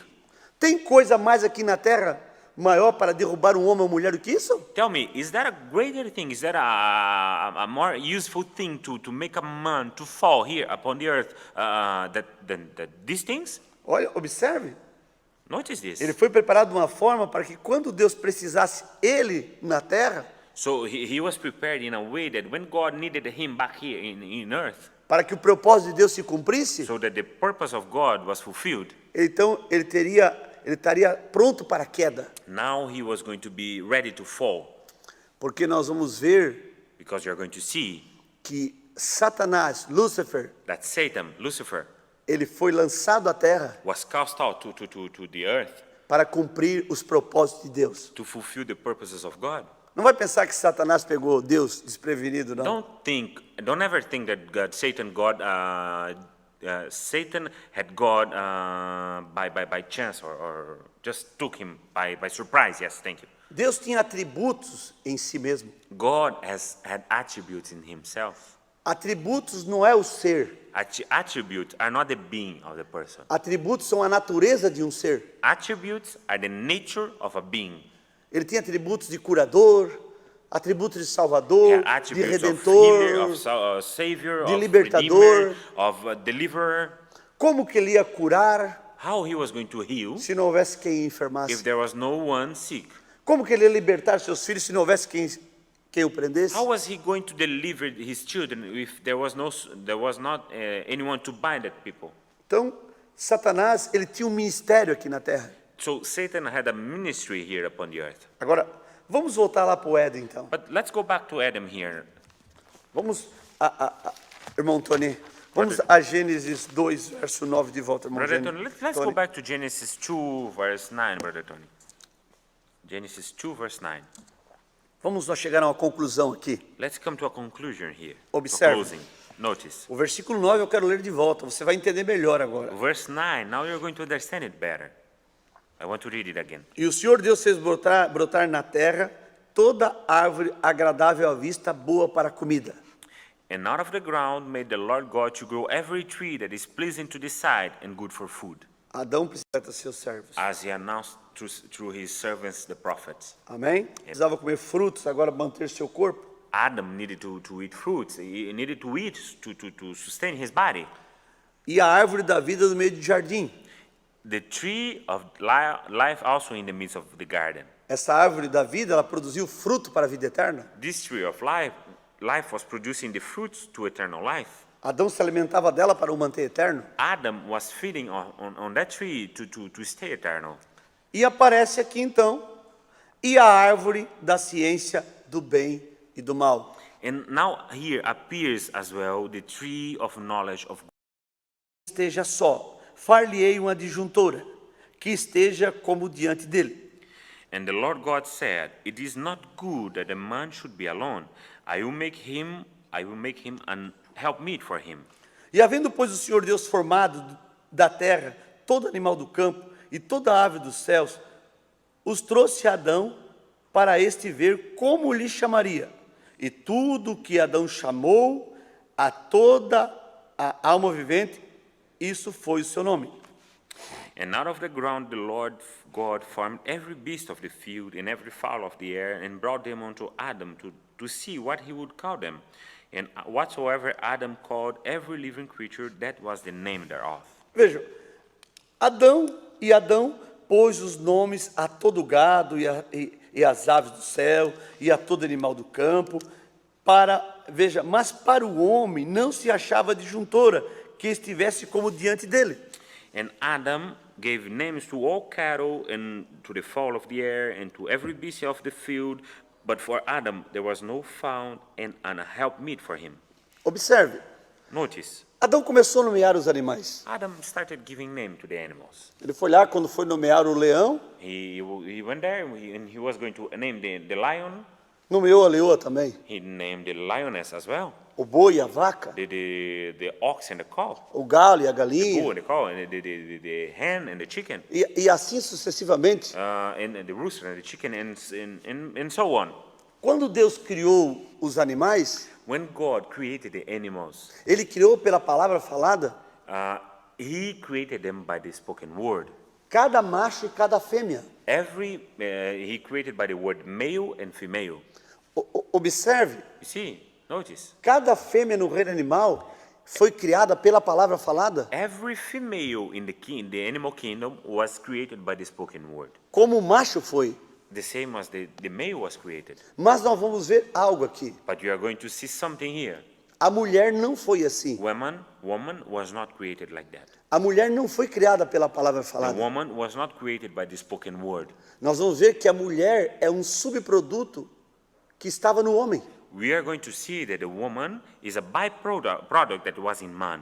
Tem coisa mais aqui na terra maior para derrubar um homem ou mulher do que isso? Tell me, is that a greater thing? Is that a more useful thing to make a man to fall here upon the earth than these things? Olha, observe. Notice this. Ele foi preparado de uma forma para que quando Deus precisasse ele na terra, So he was prepared in a way that when God needed him back here in earth, para que o propósito de Deus se cumprisse, so that the purpose of God was fulfilled, então ele estaria pronto para a queda. now he was going to be ready to fall. Porque nós vamos ver Because you're going to see que Satanás, Lúcifer, that Satan, Lucifer, ele foi lançado à terra was cast out to the earth para cumprir os propósitos de Deus. to fulfill the purposes of God. Não vai pensar que Satanás pegou Deus desprevenido, não. Don't ever think that Satan had God by chance or just took him by surprise. Yes, thank you. Deus tinha atributos em si mesmo. God had attributes in himself. Atributos não é o ser. Attributes are not the being of the person. Atributos são a natureza de um ser. Attributes are the nature of a being. Ele tinha atributos de curador, atributos de salvador, Yeah, de attributes redentor, of healer, of savior, de of libertador. redeemer, of deliverer. Como que ele ia curar How he was going to heal se não houvesse quem if enfermasse? there was no one sick? Como que ele ia libertar seus filhos se não houvesse quem o prendesse? How was he going to deliver his children if there was not anyone to bind that people? Então, Satanás, ele tinha um ministério aqui na terra. So Satan had a ministry here upon the earth. Agora, vamos voltar lá para o Éden, então. But let's go back to Adam here. Vamos, irmão Tony, vamos a Gênesis 2, verso 9 de volta, irmão Brother Gênesis. Tony, let's go back to Genesis 2, verse 9, Brother Tony. Genesis 2, verse 9. Vamos nós chegar a uma conclusão aqui. Let's come to a conclusion here. Observe. A closing. Notice. O versículo 9 eu quero ler de volta, você vai entender melhor agora. Verse 9, now you're going to understand it better. I want to read it again. E o Senhor Deus fez brotar na terra toda árvore agradável à vista, boa para a comida. And out of the ground made the Lord God to grow every tree that is pleasing to the sight and good for food, Adão precisava ter seus servos. as he announced through his servants, the prophets. Amém? Precisava comer frutos, agora manter seu corpo. Adam needed to eat fruits. He needed to eat to sustain his body. E a árvore da vida no meio do jardim. The tree of life also in the midst of the garden. Essa árvore da vida, ela produziu fruto para a vida eterna. This tree of life was producing the fruits to eternal life. Adão se alimentava dela para o manter eterno. Adam was feeding on that tree to stay eternal. E aparece aqui então, e a árvore da ciência do bem e do mal. And now here appears as well the tree of knowledge of God. Esteja só, far-lhe-ei uma adjuntora, que esteja como diante dele. And the Lord God said, "It is not good that a man should be alone. I will make him an helpmeet for him." E havendo, pois, o Senhor Deus formado da terra todo animal do campo e toda ave dos céus, os trouxe a Adão para este ver como lhe chamaria. E tudo que Adão chamou a toda a alma vivente, isso foi o seu nome. And out of the ground the Lord God formed every beast of the field and every fowl of the air, and brought them unto Adam to see what he would call them. And whatsoever Adam called every living creature, that was the name thereof. Vejam, Adão pôs os nomes a todo gado e as aves do céu e a todo animal do campo, mas para o homem não se achava adjuntora que estivesse como diante dele. And Adam gave names to all cattle and to the fowl of the air and to every beast of the field, but for Adam there was no found and a helpmeet for him. Observe, Notice, Adão começou a nomear os animais. Adam started giving name to the animals. Ele foi lá quando foi nomear o leão, He went there and he was going to name the lion. nomeou a leoa também, He named the lioness as well, o boi e a vaca, the ox and the cow, o galo e a bull galinha, and the cow, and the hen and the chicken, e assim sucessivamente. and the rooster and the chicken, and so on. Quando Deus criou os animais, When God created the animals, Ele criou pela palavra falada, He created them by the spoken word. cada macho e cada fêmea. He created by the word male and female. Observe, You see, notice. cada fêmea no reino animal foi criada pela palavra falada, Every female in the animal kingdom was created by the spoken word. como o macho foi. The same as the male was created. Mas nós vamos ver algo aqui. But you are going to see something here. A mulher não foi assim. Woman was not created like that. A mulher não foi criada pela palavra The falada. woman was not created by the spoken word. Nós vamos ver que a mulher é um subproduto que estava no homem. We are going to see that the woman is a byproduct that was in man.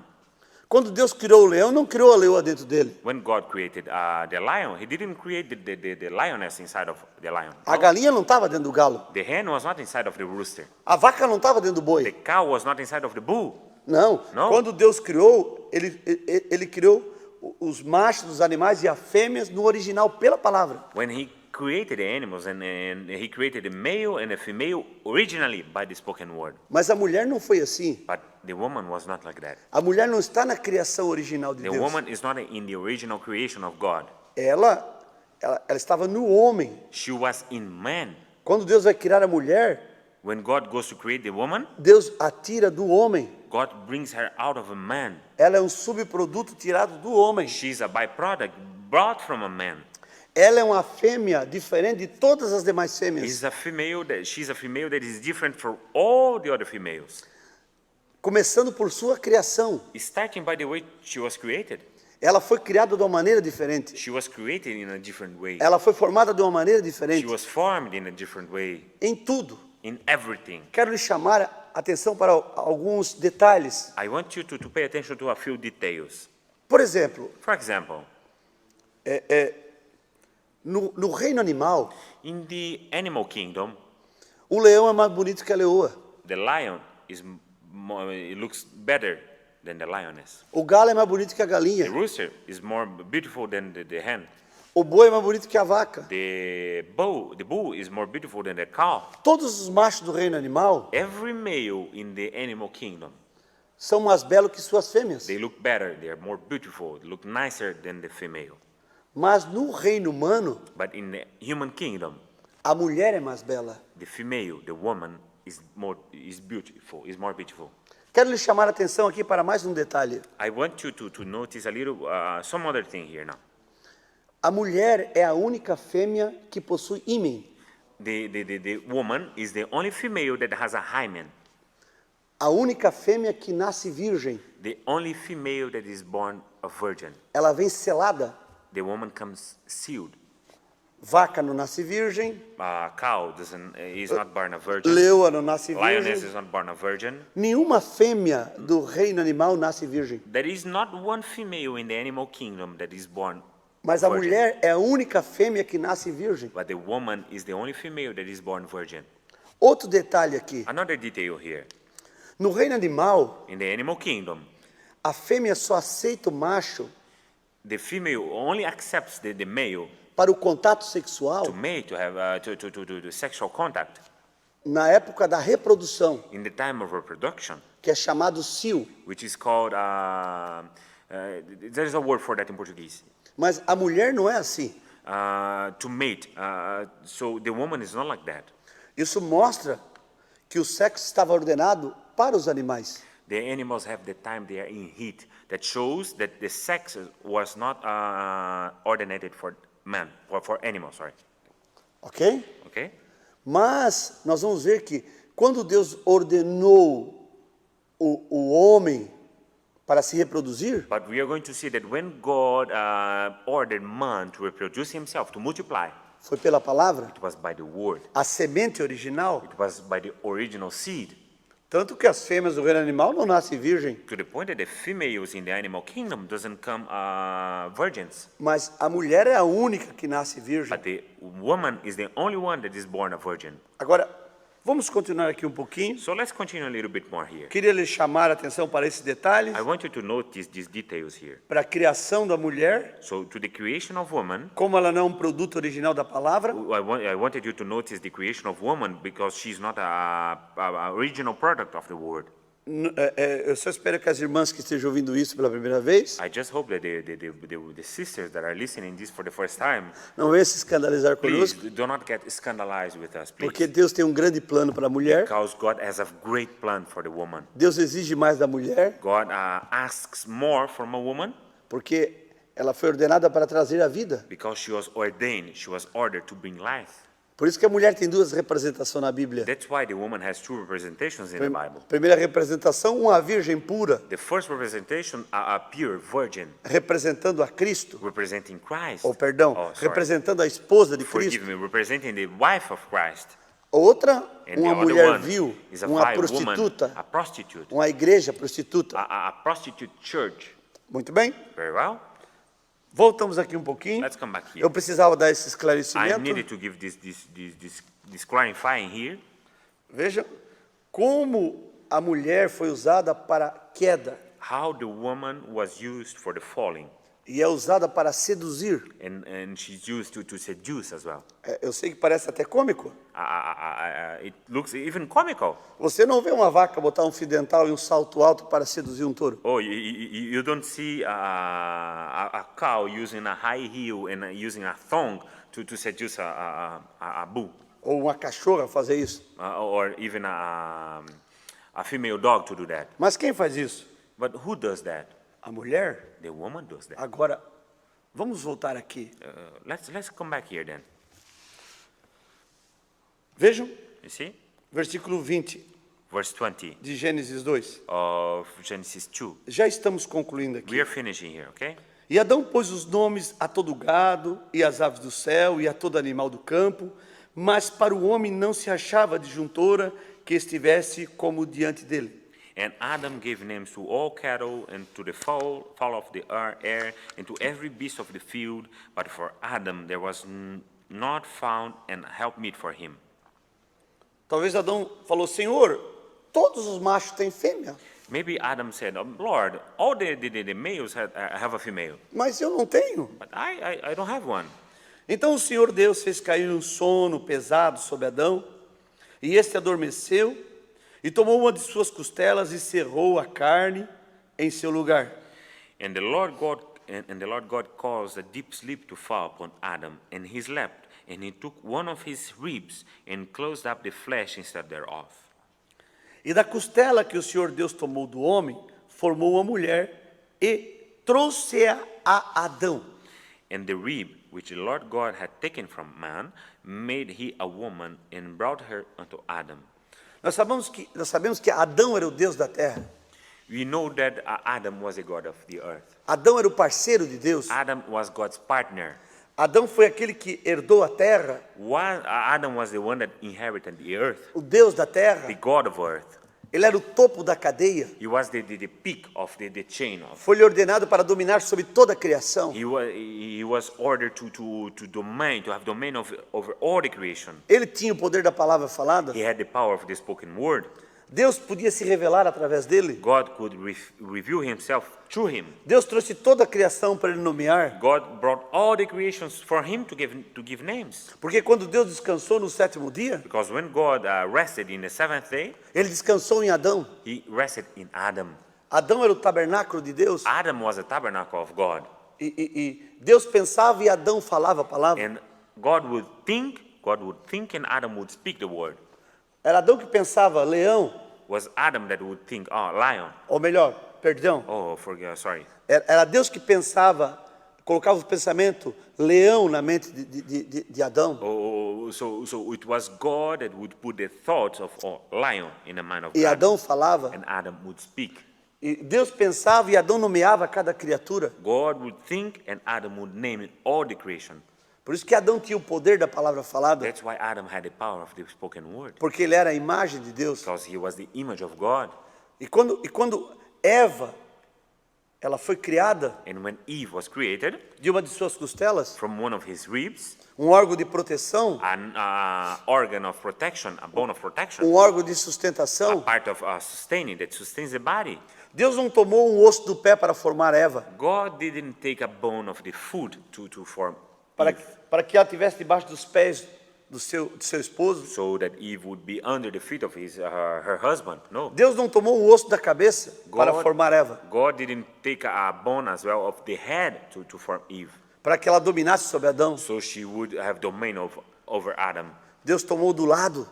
Quando Deus criou o leão, não criou a leoa dentro dele. When God created the lion, he didn't create the lioness inside of the lion. A galinha não estava dentro do galo. The hen was not inside of the rooster. A vaca não estava dentro do The boi. cow was not inside of the bull. Não. Não. Quando Deus criou, ele criou os machos dos animais e as fêmeas no original pela palavra. When he created the animals and he created the male and the female originally by the spoken word. Mas a mulher não foi assim. But the woman was not like that. A mulher não está na criação original de The Deus. woman is not in the original creation of God. Ela estava no homem. She was in man. Quando Deus vai criar a mulher, When God goes to create the woman, Deus a tira do homem. God brings her out of a man. Ela é um subproduto tirado do homem. She's a byproduct brought from a man. Ela é uma fêmea diferente de todas as demais fêmeas. She's a female that is different from all the other females. Começando por sua criação. Starting by the way she was created. Ela foi criada de uma maneira diferente. She was created in a different way. Ela foi formada de uma maneira She diferente. was formed in a different way. Em tudo. In everything. Quero lhe chamar a atenção para alguns detalhes. I want you to pay attention to a few details. Por exemplo, For example, no reino animal, in the animal kingdom, o leão é mais bonito que a leoa. the lion it looks better than the lioness. O galo é mais bonito que a The galinha. rooster is more beautiful than the hen. O boi é mais bonito que a vaca. The bull is more beautiful than the cow. Todos os machos do reino animal Every male in the animal kingdom, são mais belos que suas fêmeas. they look better, they are more beautiful, they look nicer than the female. Mas no reino humano, But in the human kingdom, a mulher é mais bela. the female, the woman, is more beautiful. Quero lhe chamar a atenção aqui para mais um detalhe. I want you to notice a little, some other thing here now. A mulher é a única fêmea que possui ímen. The woman is the only female that has a hymen. A única fêmea que nasce virgem. The only female that is born a virgin. Ela vem selada. The woman comes sealed. Vaca não nasce virgem. Cow is not born a virgin. Leoa não nasce Lioness virgem. is not born a virgin. Nenhuma fêmea do reino animal nasce virgem. There is not one female in the animal kingdom that is born Mas a virgin. mulher é a única fêmea que nasce virgem. But the woman is the only female that is born virgin. Outro detalhe aqui. Another detail here. No reino animal, In the animal kingdom, a fêmea só aceita o macho the female only accepts the male para o contato sexual to mate, to have to sexual contact na época da reprodução, in the time of reproduction, que é chamado cio. which is called, there is a word for that in Portuguese, Mas a mulher não é assim. to mate. So the woman is not like that. Isso mostra que o sexo estava ordenado para os animais. The animals have the time they are in heat. That shows that the sex was not ordinated for man, for animals, sorry. Ok? Okay? Mas nós vamos ver que quando Deus ordenou o homem para se reproduzir, But we are going to see that when God ordered man to reproduce himself, to multiply, foi pela palavra, it was by the word. a semente original, It was by the original seed. tanto que as fêmeas do reino animal não nascem virgem, To the point that the females in the animal kingdom doesn't come virgins. mas a mulher é a única que nasce virgem. But the woman is the only one that is born a virgin. Agora, vamos continuar aqui um pouquinho. So let's continue a little bit more here. Queria lhe chamar a atenção para esses detalhes, I want you to notice these details here. para a criação da mulher, So to the creation of woman, como ela não é um produto original da palavra, I wanted you to notice the creation of woman because she's not a original product of the word. Eu só espero que as irmãs que estejam ouvindo isso pela primeira vez I just hope that the sisters that are listening this for the first time, não venham se escandalizar please conosco, do not get scandalized with us, please. porque Deus tem um grande plano para a mulher. Because God has a great plan for the woman. Deus exige mais da mulher, God asks more from a woman porque ela foi ordenada para trazer a vida. because she was ordained, she was ordered to bring life. Por isso que a mulher tem duas representações na Bíblia. That's why the woman has two representations in the Bible. Primeira representação, uma virgem pura, The first representation, a pure virgin, representando a Cristo, representing Christ. ou perdão, sorry. representando a esposa de Forgive Cristo. me, representing the wife of Christ. Outra, And the uma other mulher one vil, is a uma vile woman, prostituta, a prostitute, uma igreja prostituta. a prostitute church. Muito bem? Very well. Voltamos aqui um pouquinho. Let's come back here. Eu precisava dar esse I esclarecimento. needed to give this clarifying here. Vejam como a mulher foi usada para queda How the woman was used for the falling, e é usada para seduzir. and she's used to seduce as well. Eu sei que parece até cômico. It looks even comical. Você não vê uma vaca botar um fio dental e um salto alto para seduzir um touro. Oh, you don't see a cow using a high heel and using a thong to seduce a bull, Ou uma cachorra fazer isso. or even a female dog to do that. Mas quem faz isso? But who does that? A mulher. The woman does that. Agora, vamos voltar aqui. Let's come back here then. Vejam, You see, versículo 20 verse 20 de Gênesis 2. of Genesis 2. Já estamos concluindo aqui. We are finishing here, okay? E Adão pôs os nomes a todo gado, e às aves do céu, e a todo animal do campo, mas para o homem não se achava disjuntora que estivesse como diante dele. And Adam gave names to all cattle and to the fowl of the air and to every beast of the field. But for Adam there was not found an helpmeet for him. Talvez Adão falou, Senhor, todos os machos têm fêmea, Maybe Adam said, Lord, all the males have a female, mas eu não tenho. but I don't have one. Então o Senhor Deus fez cair um sono pesado sobre Adão, e este adormeceu, e tomou uma de suas costelas e cerrou a carne em seu lugar. And the Lord God caused a deep sleep to fall upon Adam, and he slept, and he took one of his ribs and closed up the flesh instead thereof. E da costela que o Senhor Deus tomou do homem, formou uma mulher e trouxe-a a Adão. And the rib which the Lord God had taken from man made he a woman and brought her unto Adam. Nós sabemos que Adão era o Deus da terra. We know that Adam was a god of the earth. Adão era o parceiro de Deus. Adam was God's partner. Adão foi aquele que herdou a terra, Adam was the one that inherited the earth, o Deus da terra. the god of earth. Ele era o topo da cadeia. He was the peak of the chain. Foi-lhe ordenado para dominar sobre toda a criação. He was ordered to have domain over all the creation. Ele tinha o poder da palavra falada. He had the power of the spoken word. Deus podia se revelar através dele. God could reveal himself through him. Deus trouxe toda a criação para ele nomear. God brought all the creations for him to give names. Porque quando Deus descansou no sétimo dia, Because when God rested in the seventh day, ele descansou em Adão. he rested in Adam. Adão era o tabernáculo de Deus. Adam was the tabernacle of God. E Deus pensava e Adão falava a palavra. And God would think and Adam would speak the word. Era Adão que pensava leão, Was Adam that would think, lion. ou melhor, perdão. Sorry. Era Deus que pensava, colocava o pensamento leão na mente de Adão. So it was God that would put the thoughts of lion in the mind of E Adão Adam. falava. And Adam would speak. E Deus pensava e Adão nomeava cada criatura. God would think and Adam would name all the creation. Por isso que Adão tinha o poder da palavra falada, That's why Adam had the power of the spoken word. porque ele era a imagem de Deus. Because he was the image of God. E quando Eva, ela foi criada And when Eve was created de uma de suas costelas, from one of his ribs, um órgão de proteção, an organ of protection, a bone of protection, um órgão de a sustentação, part of sustaining that sustains the body. Deus não tomou um osso do pé para formar Eva, God didn't take a bone of the foot to form para Eve, que ela tivesse debaixo dos pés do seu esposo. so that Eve would be under the feet of her husband. No. Deus não tomou um osso da cabeça para formar Eva, God didn't take a bone as well of the head to form Eve, para que ela dominasse sobre Adão. so she would have domain over Adam. Deus tomou do lado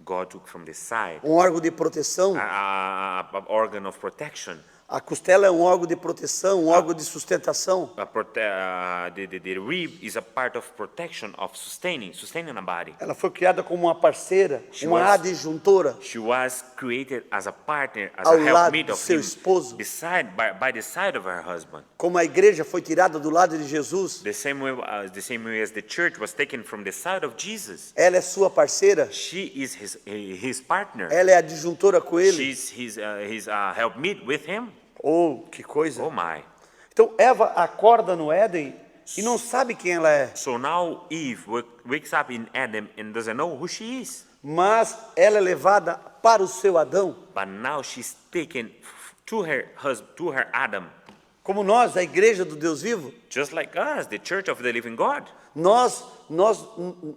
God took from the side um órgão de proteção. a organ of protection. A costela é um órgão de proteção, um órgão de sustentação. The rib is a part of protection, of sustaining a body. Ela foi criada como uma parceira, She uma was- adjuntora She was created as a partner, as ao a lado helpmeet do of seu him, esposo. by the side of her husband. Como a igreja foi tirada do lado de Jesus, The same way as the church was taken from the side of Jesus. ela é sua parceira, She is his partner. ela é adjuntora com ele. She's his helpmeet with him. Oh, que coisa. Oh my. Então Eva acorda no Éden e não sabe quem ela é, So now Eve wakes up in Adam and doesn't know who she is. mas ela é levada para o seu Adão. But now she's taken to her husband, to her Adam. Como nós, a igreja do Deus vivo, Just like us, the church of the living God. nós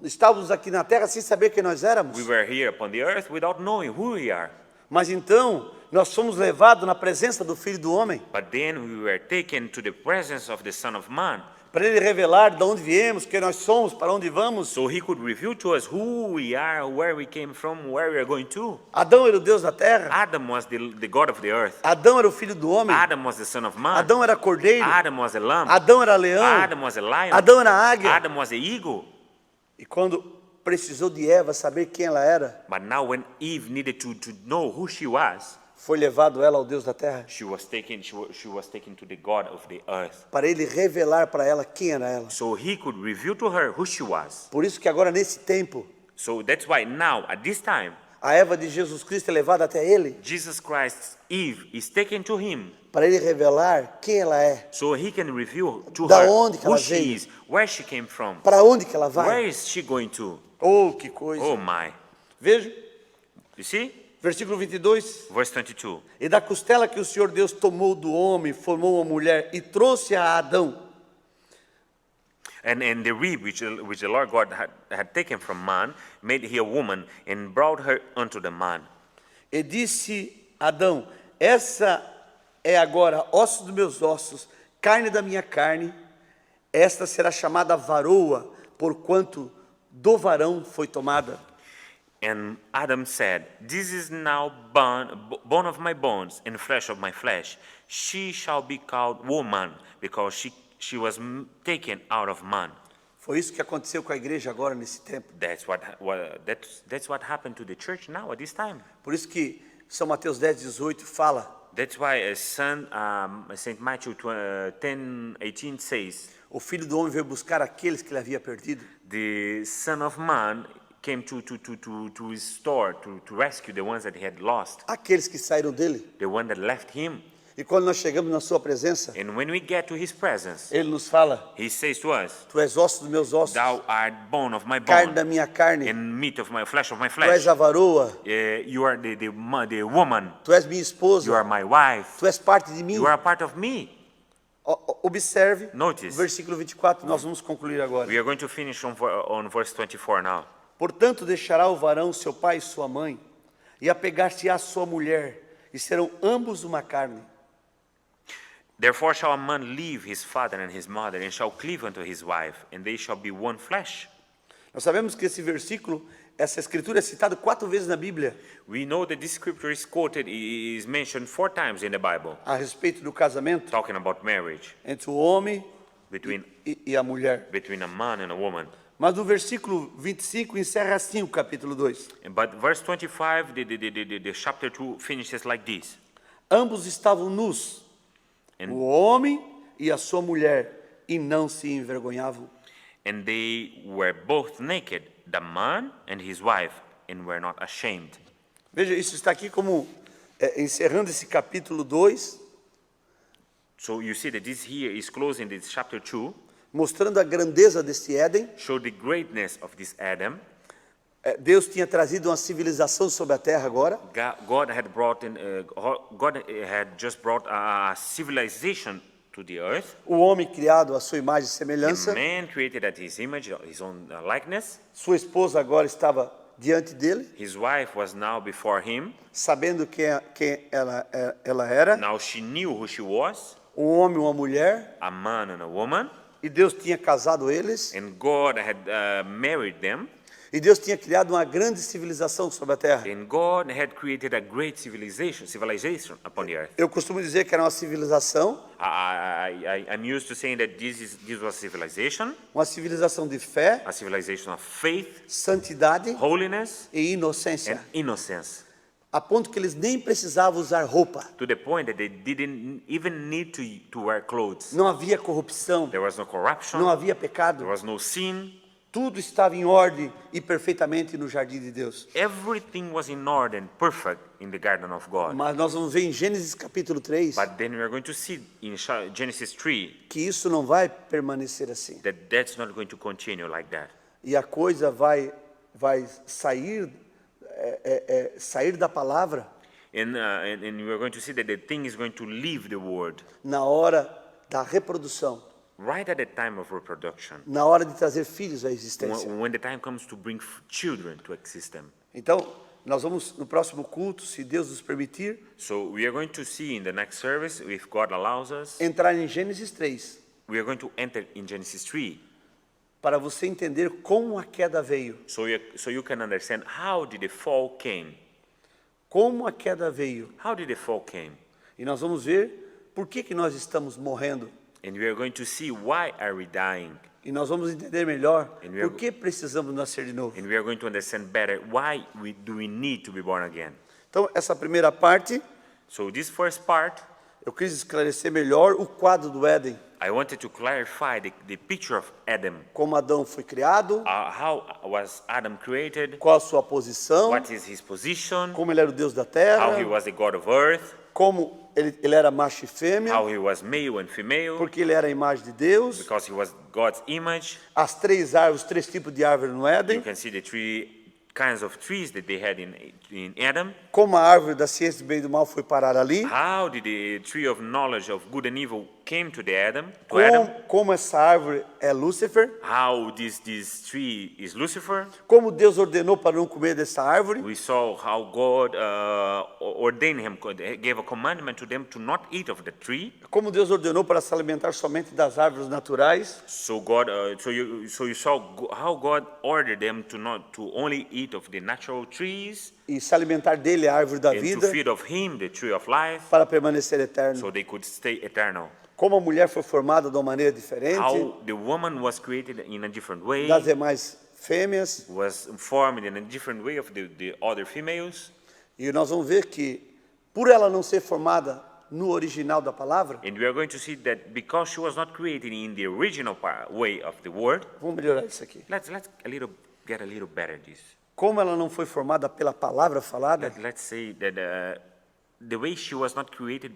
estávamos aqui na terra sem saber quem nós éramos. We were here upon the earth without knowing who we are. Mas então, nós fomos levados na presença do Filho do Homem, But then we were taken to the presence of the Son of Man, para ele revelar de onde viemos, quem nós somos, para onde vamos. so he could reveal to us who we are, where we came from, where we are going to. Adão era o Deus da terra, Adam was the God of the earth. Adão era o Filho do Homem, Adam was the Son of Man. Adão era cordeiro, Adam was a lamb. Adão era leão, Adam was a lion. Adão era águia. Adam was a eagle. E quando precisou de Eva saber quem ela era, But now when Eve needed to know who she was, foi levado ela ao Deus da terra, she was taken to the God of the earth, para ele revelar para ela quem era ela. so he could reveal to her who she was. Por isso que agora nesse tempo, So that's why now, at this time, a Eva de Jesus Cristo é levada até ele, Jesus Christ, Eve, is taken to him, para ele revelar quem ela é, so he can reveal to Da her onde que who ela she veio? is, where she came from, para onde que ela where vai. is she going to. Oh, que coisa. Oh my. Veja, You see? versículo 22. Verse 22. E da costela que o Senhor Deus tomou do homem, formou uma mulher e trouxe a Adão. And the rib which the Lord God had taken from man, made he a woman, and brought her unto the man. E disse Adão: essa é agora osso dos meus ossos, carne da minha carne. Esta será chamada varoa, porquanto do varão foi tomada. And Adam said, This is now bone of my bones and flesh of my flesh. She shall be called woman, because she was taken out of man. Foi isso que aconteceu com a igreja agora nesse tempo. That's what happened to the church now at this time. Por isso que São Mateus 10:18 fala: That's why St. Matthew 10:18 says, o Filho do Homem veio buscar aqueles que ele havia perdido. the Son of Man came to restore, to rescue the ones that he had lost, Aqueles que saíram dele. the one that left him. E quando nós chegamos na sua presença, And when we get to his presence, ele nos fala: he says to us, tu és osso dos meus ossos, Thou art bone of my carne da bone, minha carne, and meat of my flesh of my tu és flesh. a varoa, You are the woman, tu és minha you esposa, are my wife, tu és parte de mim. you are a part of me. Observe Notice. o versículo 24, nós vamos concluir agora. We are going to finish on verse 24 now. Portanto, deixará o varão seu pai e sua mãe, e apegar-se-á à sua mulher, e serão ambos uma carne. Therefore shall a man leave his father and his mother, and shall cleave unto his wife, and they shall be one flesh. Nós sabemos que esse versículo, essa escritura é citada 4 vezes na Bíblia We know that this scripture is quoted, is mentioned 4 times in the Bible, a respeito do casamento talking about marriage entre o homem between e a mulher. a man and a woman. Mas no versículo 25 encerra assim o capítulo 2. But verse 25, the chapter 2 finishes like this. Ambos estavam nus, And, o homem e a sua mulher, e não se envergonhavam. and they were both naked, the man and his wife, and were not ashamed. Veja, isso está aqui como encerrando esse capítulo 2, So you see that this here is closing this chapter 2, mostrando a grandeza desse Éden. show the greatness of this Adam. Deus tinha trazido uma civilização sobre a terra agora, God had just brought a civilization to the earth. O homem criado à sua imagem e The semelhança. man created at his image, his own likeness. Sua esposa agora estava diante dele, His wife was now before him. sabendo quem ela era, Now she knew who she was, um homem e uma mulher, a man and a woman. e Deus tinha casado eles, And God had married them. e Deus tinha criado uma grande civilização sobre a terra. And God had created a great civilization upon the earth. Eu costumo dizer que era uma civilização, I'm used to saying that this was civilization, uma civilização de fé, a civilization of faith, santidade holiness, e inocência, and innocence, a ponto que eles nem precisavam usar roupa. to the point that they didn't even need to wear clothes. Não havia corrupção, There was no corruption, não havia there pecado. was no sin. Tudo estava em ordem e perfeitamente no jardim de Deus. Everything was in order and perfect in the garden of God. Mas nós vamos ver em Gênesis capítulo 3 But then we are going to see in Genesis 3 que isso não vai permanecer assim. that that's not going to continue like that. E a coisa vai sair da palavra And we are going to see that the thing is going to leave the word na hora da reprodução, right at the time of reproduction, na hora de trazer filhos à existência. when the time comes to bring children to exist them. Então, nós vamos no próximo culto, se Deus nos permitir, So we are going to see in the next service, if God allows us, entrar em Gênesis 3, we are going to enter in Genesis 3, para você entender como a queda veio. so you can understand how did the fall came. Como a queda veio. How did the fall came? E nós vamos ver por que nós estamos morrendo. And we are going to see why are we dying. E nós vamos entender melhor And we are por que precisamos nascer de novo. And we are going to understand better why do we need to be born again. Então, essa primeira parte, So this first part, eu quis esclarecer melhor o quadro do Éden. I wanted to clarify the picture of Adam. Como Adão foi criado, How was Adam created? qual a sua posição, What is his position? como ele era o Deus da How he terra, was the God of earth? como ele era macho e fêmea, How he was male and female? porque ele era a imagem de Deus, Because he was God's image. as três árvores, os três tipos de árvore no You Éden, can see the three kinds of trees that they had in Adam. como a árvore da ciência do bem e do mal foi parar ali, How did the tree of knowledge of good and evil came to Adam? como essa árvore é Lúcifer, How this tree is Lucifer? como Deus ordenou para não comer dessa árvore, We saw how God ordained him, gave a commandment to them to not eat of the tree. como Deus ordenou para se alimentar somente das árvores naturais, So you saw how God ordered them to only eat of the natural trees e se alimentar dele, a árvore da and to vida, feed of him the tree of life, para permanecer eterno. so they could stay eternal. Como a mulher foi formada de uma maneira diferente How the woman was created in a different way, das demais fêmeas, was formed in a different way of the other females. e nós vamos ver que, por ela não ser formada no original da palavra, And we are going to see that because she was not created in the original way of the word, vamos melhorar isso aqui. let's get a little better this. Como ela não foi formada pela palavra falada, Let's say that the way she was not created,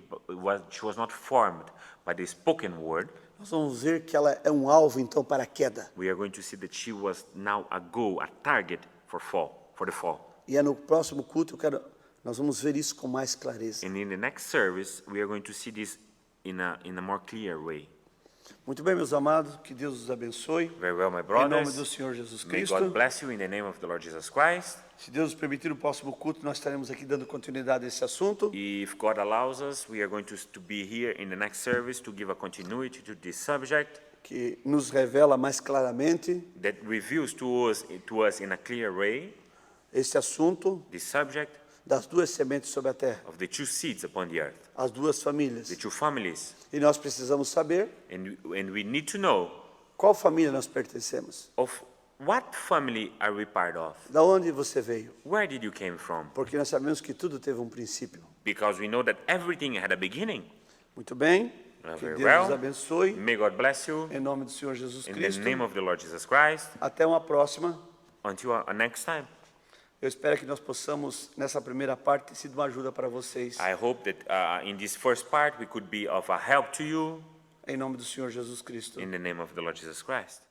she was not formed by the spoken word. nós vamos ver que ela é um alvo, então, para a queda. We are going to see that she was now a goal, a target for the fall. E é no próximo culto, nós vamos ver isso com mais clareza. And in the next service, we are going to see this in a more clear way. Muito bem, meus amados, que Deus os abençoe. Very well, my Em nome do brothers. Senhor Jesus May Cristo. God bless you in the name of the Lord Jesus Christ. Se Deus nos permitir, no próximo culto, nós estaremos aqui dando continuidade a esse assunto. If God allows us, we are going to be here in the next service to give a continuity to this subject Que nos revela mais claramente that reveals to us in a clear way esse assunto the subject das duas sementes sobre a terra, of the two seeds upon the earth, as duas famílias. the two families. E nós precisamos saber And we need to know qual família nós pertencemos. of what family are we part of? Da onde você veio? Where did you came from? Porque nós sabemos que tudo teve um princípio. Because we know that everything had a beginning. Muito bem. Que Very Deus nos well. abençoe. May God bless you Em nome do Senhor Jesus in the Cristo. name of the Lord Jesus Christ. Até uma próxima. Until next time. Eu espero que nós possamos, nessa primeira parte, ter sido uma ajuda para vocês. I hope that in this first part we could be of a help to you Em nome do Senhor Jesus Cristo. in the name of the Lord Jesus Christ.